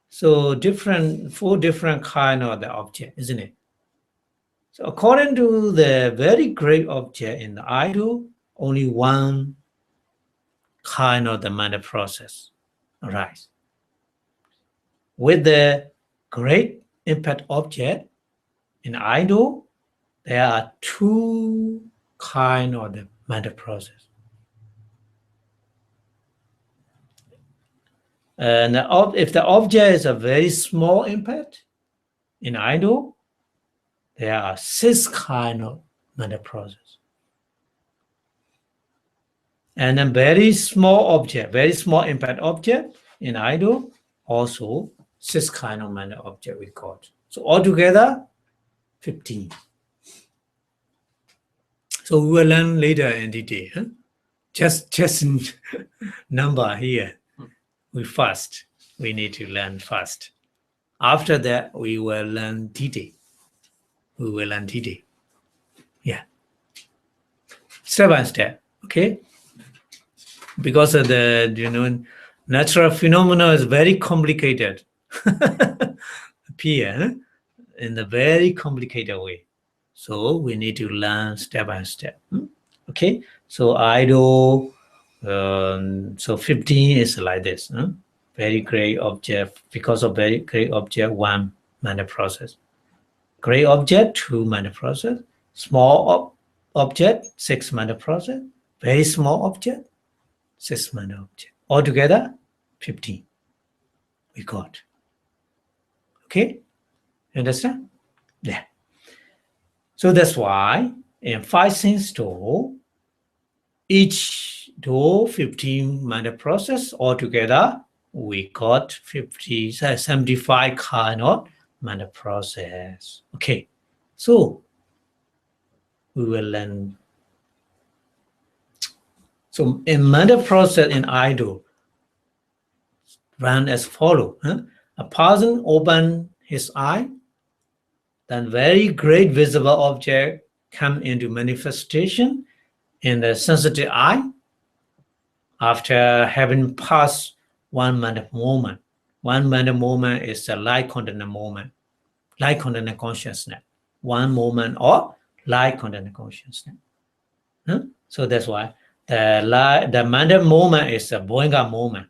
So 4 different kind of the object, isn't it? So according to the very great object in the idol, only one kind of the mind process arise. With the great impact object in idol, there are 2 kind of the mind process. And if the object is a very small impact in idol, there are 6 kind of mind process. And a very small object, very small impact object in idol, also 6 kind of mind object we got. So altogether, 15. So we will learn later in detail. Just number here. We need to learn first. After that, we will learn detail. Yeah. Step by step, okay? Because of the natural phenomena is very complicated. Appear in a very complicated way. So we need to learn step by step. Okay? So idol, so 15 is like this. Very great object. Because of very great object, 1 mind process. Great object, 2 mind process. Small object, 6 mind process. Very small object, 6 mind object. Altogether, 15 we got. Okay? Understand? Yeah. So that's why in 5 sense door, each door 15-minute process altogether, we got 75 kind of minute process. Okay, so we will learn. So in minute process in idle, run as follow. A person open his eye, then very great visible object come into manifestation in the sensitive eye after having passed 1 minute moment. 1 minute moment is a light content moment, light content consciousness. 1 moment or light content consciousness. So that's why the minute moment is a Boinga moment.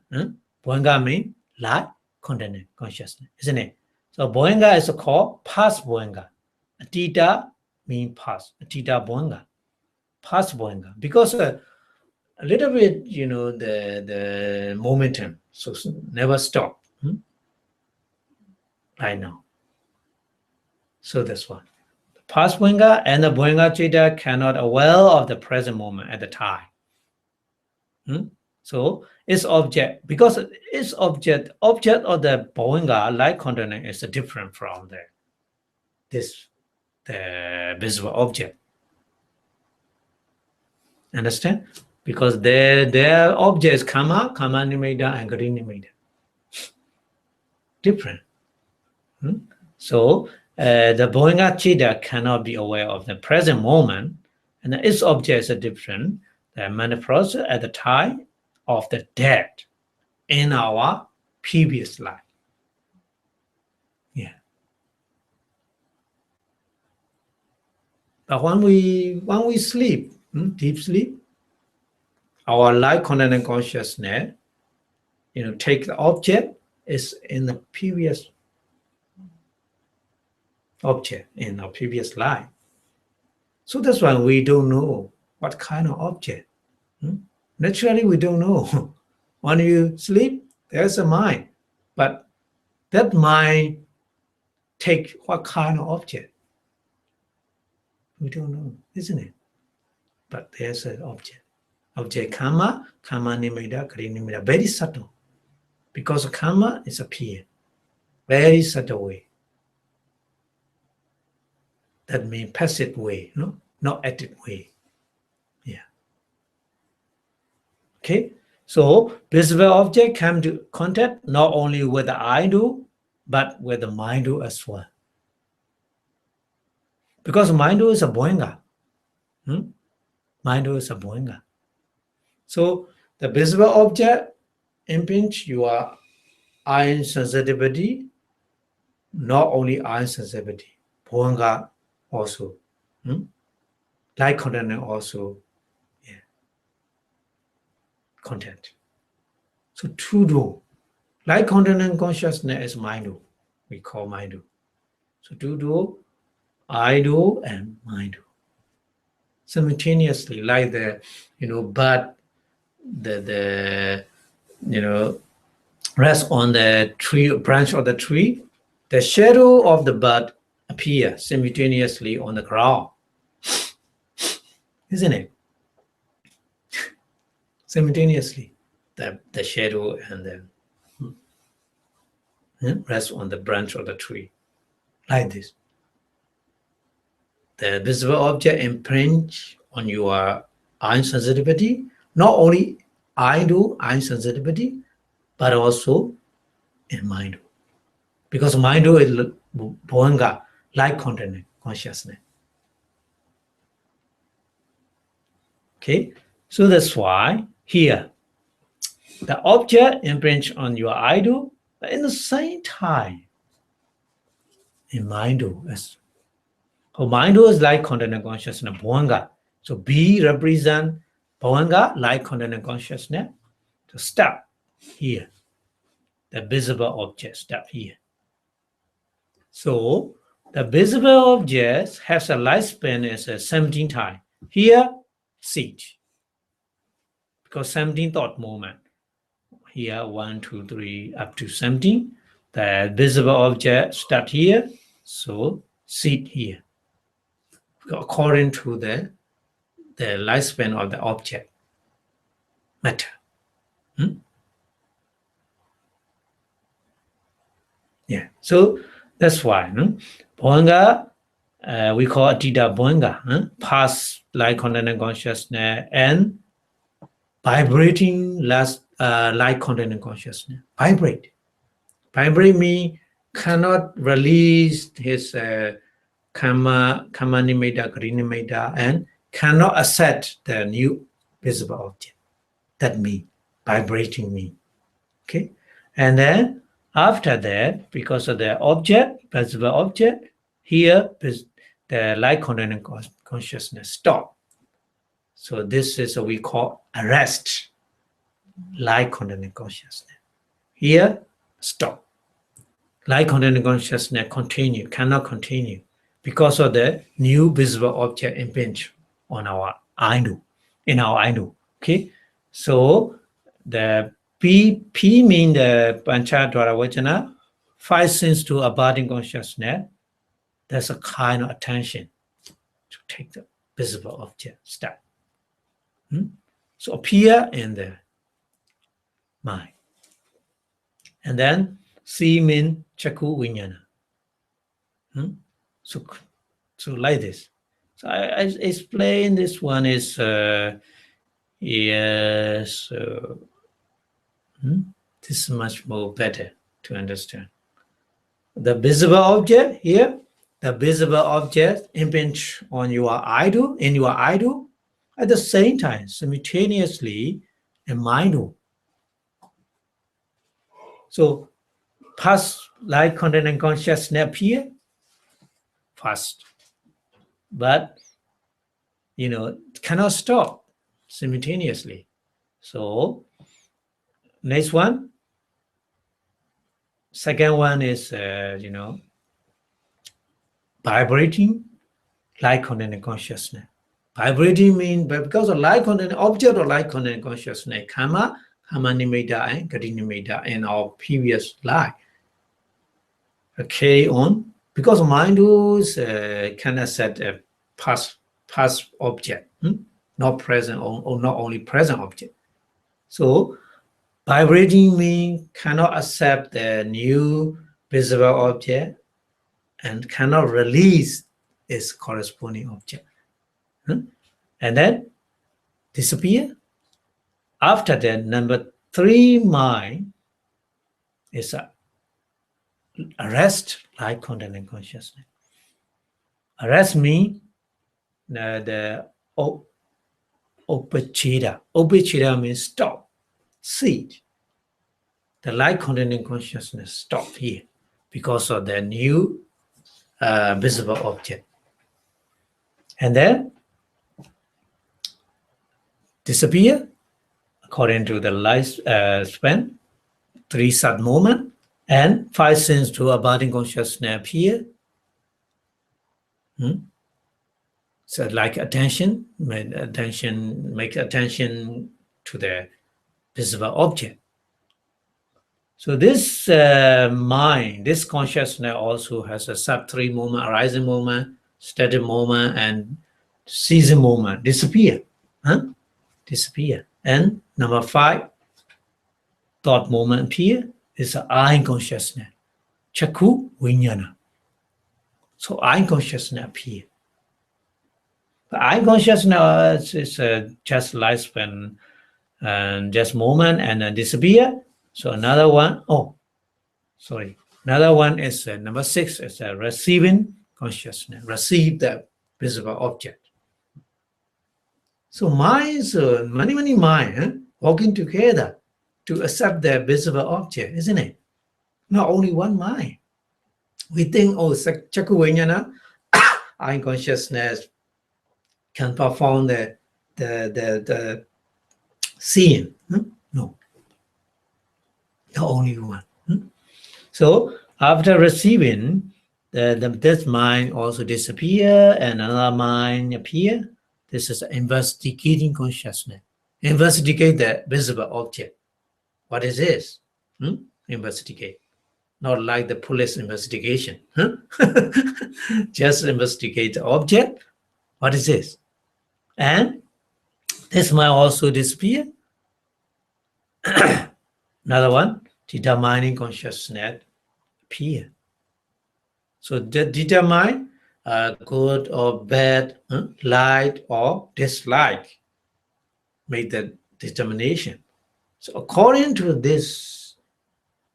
Boinga means light content consciousness, isn't it? So Boinga is called past Boinga. Atita means past. Atita Boinga. Past Boinga. Because a little bit, the momentum, so never stop. Right now. So that's why. The past Boinga and the Boinga Chitta cannot aware of the present moment at the time. So its object, because its object of the Boinga light content is different from the visible object. Understand? Because their objects karma nimitta and gati nimitta. Different. So the Boinga Chitta cannot be aware of the present moment, and its objects are different. The manifest at the time of the dead in our previous life. Yeah. But when we sleep, deep sleep, our light content and consciousness, take the object is in the previous object in our previous life. So that's why we don't know what kind of object. Naturally, we don't know. When you sleep, there's a mind, but that mind take what kind of object? We don't know, isn't it? But there's an object. Object karma nimitta, gati nimitta, very subtle. Because karma is appear, very subtle way. That means passive way, not active way. Yeah. Okay. So visible object come to contact not only with the eye do, but with the mind do as well. Because mind do is a Boinga. Mind do is a Boinga. So the visible object impinge your eye sensitivity, not only eye sensitivity, Boinga also. Light content also. Yeah. Content. So two do. Light content and consciousness is mind do. We call mind do. So two do, I do, and mind do. Simultaneously, like the bud, the rest on the tree branch of the tree, the shadow of the bud appear simultaneously on the ground, isn't it? Simultaneously, the shadow and the rest on the branch of the tree, like this. The visible object imprints on your eye sensitivity, not only eye sensitivity, but also in mind. Because mind is Boinga, light content consciousness. Okay, so that's why here the object imprints on your eye, but in the same time in mind as so mind is light content and consciousness, Boinga. So B represent Boinga, light content and consciousness. So stop here. The visible object stop here. So the visible object has a lifespan is 17 times. Here, seed. Because 17 thought moment. Here, 1, 2, 3, up to 17. The visible object start here, So seed here, according to the lifespan of the object matter. Yeah, so that's why Bhavanga, we call Atita Bhavanga, past light content and consciousness, and vibrating last light content and consciousness. Vibrate means cannot release his karma nimitta, kari nimitta, and cannot accept the new visible object. That means vibrating me. Okay, and then after that, because of the object, visible object, here the light content and consciousness stop. So this is what we call arrest. Light content and consciousness. Here, stop. Light content and consciousness continue, cannot continue because of the new visible object impinge on our Ainu, in our Ainu. Okay, so the P mean the Panchadwara Vajana, 5 senses to abiding consciousness. There's a kind of attention to take the visible object step. So appear in the mind. And then C mean Chaku Vinyana. So like this. So I explain this one is yes. This is much more better to understand. The visible object here, the visible object impinge on your idol, in your idol, at the same time, simultaneously, in mind. So past light content and consciousness appear fast, but cannot stop simultaneously. So next one, second one is vibrating light content and consciousness. Vibrating means, but because of light content, object of light content and consciousness, karma nimitta and kari nimitta in our previous life. Okay, on because mind can accept a past object, not present or not only present object. So vibrating means cannot accept the new visible object and cannot release its corresponding object. And then disappear. After that, number 3 mind is arrest light content and consciousness. Arrest means the upacheda. Upacheda means stop, cease. The light content and consciousness stop here because of the new visible object. And then disappear according to the life span, 3 sat moment, and 5 senses to abiding consciousness appear. So like attention, make attention to the visible object. So this mind, this consciousness also has a sub-3 moment, arising moment, static moment, and ceasing moment. Disappear. Disappear. And number 5, thought moment appear, is eye consciousness. Chaku Vinyana. So eye consciousness appear. The eye consciousness is just lifespan and just moment and then disappear. So another one, another one is number 6 is receiving consciousness, receive the visible object. So minds, many mind working together to accept the visible object, isn't it? Not only one mind. We think, Chaku Vinyana, eye consciousness can perform the seeing. No. Not only one. So after receiving, this mind also disappear and another mind appear. This is investigating consciousness. Investigate the visible object. What is this? Investigate. not like the police investigation. Huh? Just investigate the object. What is this? And this might also disappear. Another one, determining consciousness appear. So determine good or bad, like or dislike, make the determination. So according to this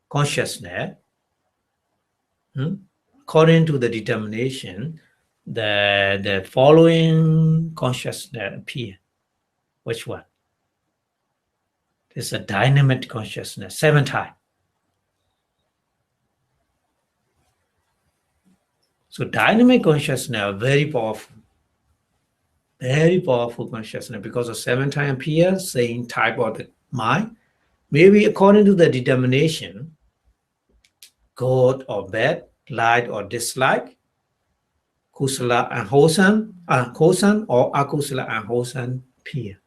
consciousness, according to the determination, the following consciousness appear. Which one? It's a dynamic consciousness, 7 types. So dynamic consciousness are very powerful consciousness because of 7 times appear, same type of the mind. Maybe according to the determination, good or bad, like or dislike, kusala and wholesome, or akusala and wholesome appear.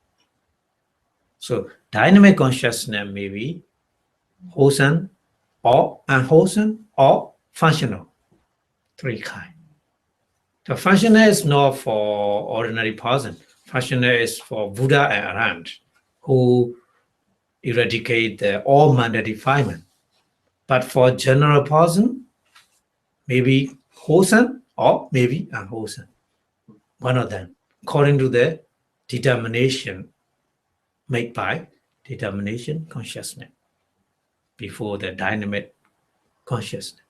So dynamic consciousness may be wholesome or unwholesome or functional. 3 kinds. The functional is not for ordinary person. Functional is for Buddha and Arahant who eradicate all mental defilement. But for general person, maybe wholesome or maybe unwholesome. One of them, according to the determination made by determination consciousness before the dynamic consciousness.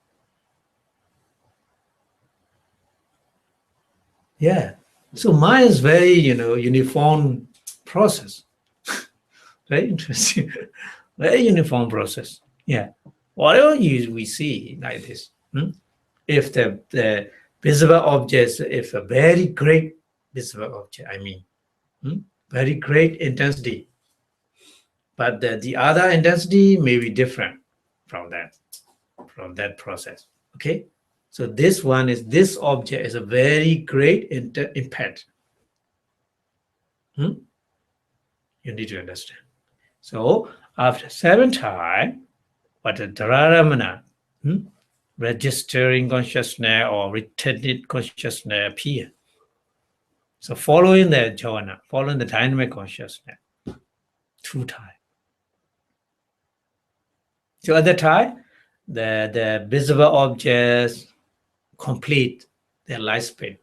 Yeah. So mine is very, uniform process. Very interesting. Very uniform process. Yeah. Whatever we see like this, if the visible objects, if a very great visible object, very great intensity, but the other intensity may be different from that process. Okay. So this object is a very great impact. You need to understand. So after 7 times, what the Dhararamana, registering consciousness or retentive consciousness appear. So following the jhana, following the dynamic consciousness, 2 times. So at the time, the visible objects complete their lifespan.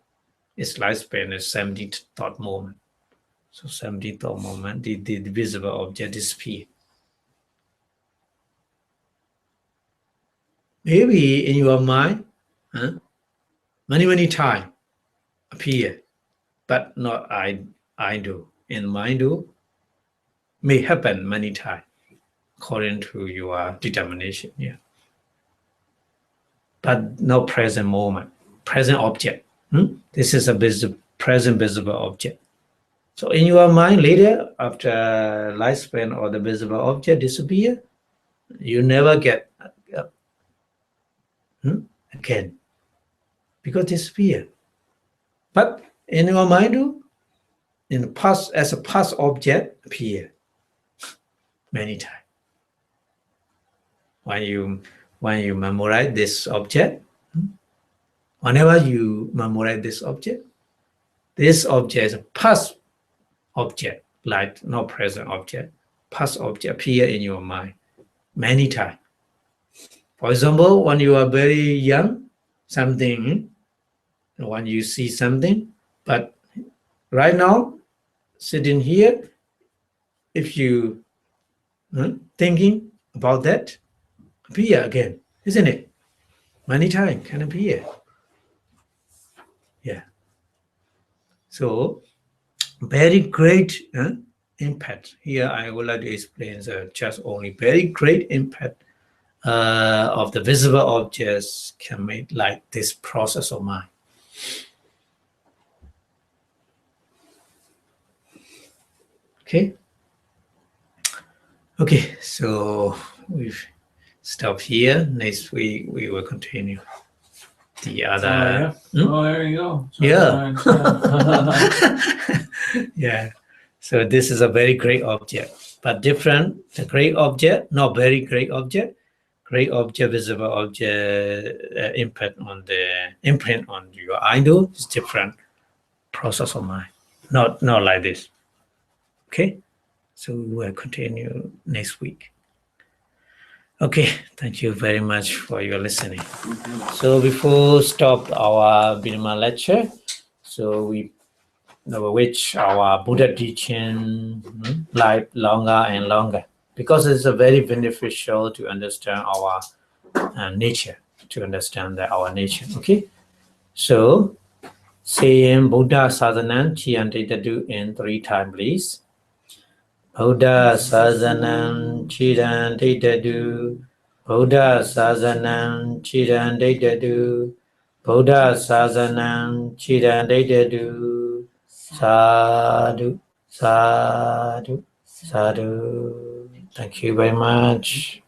Its lifespan is 70 thought moment. So 70 thought moment, the visible object disappear. Maybe in your mind, many times appear, but not I do. In mind do, may happen many times, according to your determination. Yeah. But no present moment, present object. This is a present visible object. So in your mind later, after lifespan or the visible object disappear, you never get again, because disappear. But in your mind, in the past, as a past object appear many times. When you memorize this object, whenever you memorize this object is a past object, like no present object, past object appear in your mind many times. For example, when you are very young, something, when you see something, but right now, sitting here, if you thinking about that, appear again, isn't it? Many times can appear. Yeah. So very great impact. Here I would like to explain just only very great impact of the visible objects can make like this process of mind. Okay, so we've stopped here. Next week we will continue the other. Oh, there you go. So Yeah. Yeah. So this is a very great object, but different. The great object, not very great object. great object, visible object, imprint on your idol is different process of mind. Not like this. Okay, so we will continue next week. Okay, thank you very much for your listening. So before stop our Abhidhamma lecture, so we which our Buddha teaching life longer and longer, because it's a very beneficial to understand our nature, to understand our nature. Okay, so saying Buddha Sadanam Chiyanti do in 3 times, please. Buddha Sadanam Chiyanti do. Buddha Sadanam Chiyanti do. Buddha Sadanam Chiyanti do. Sadhu, sadhu, sadhu. Thank you very much.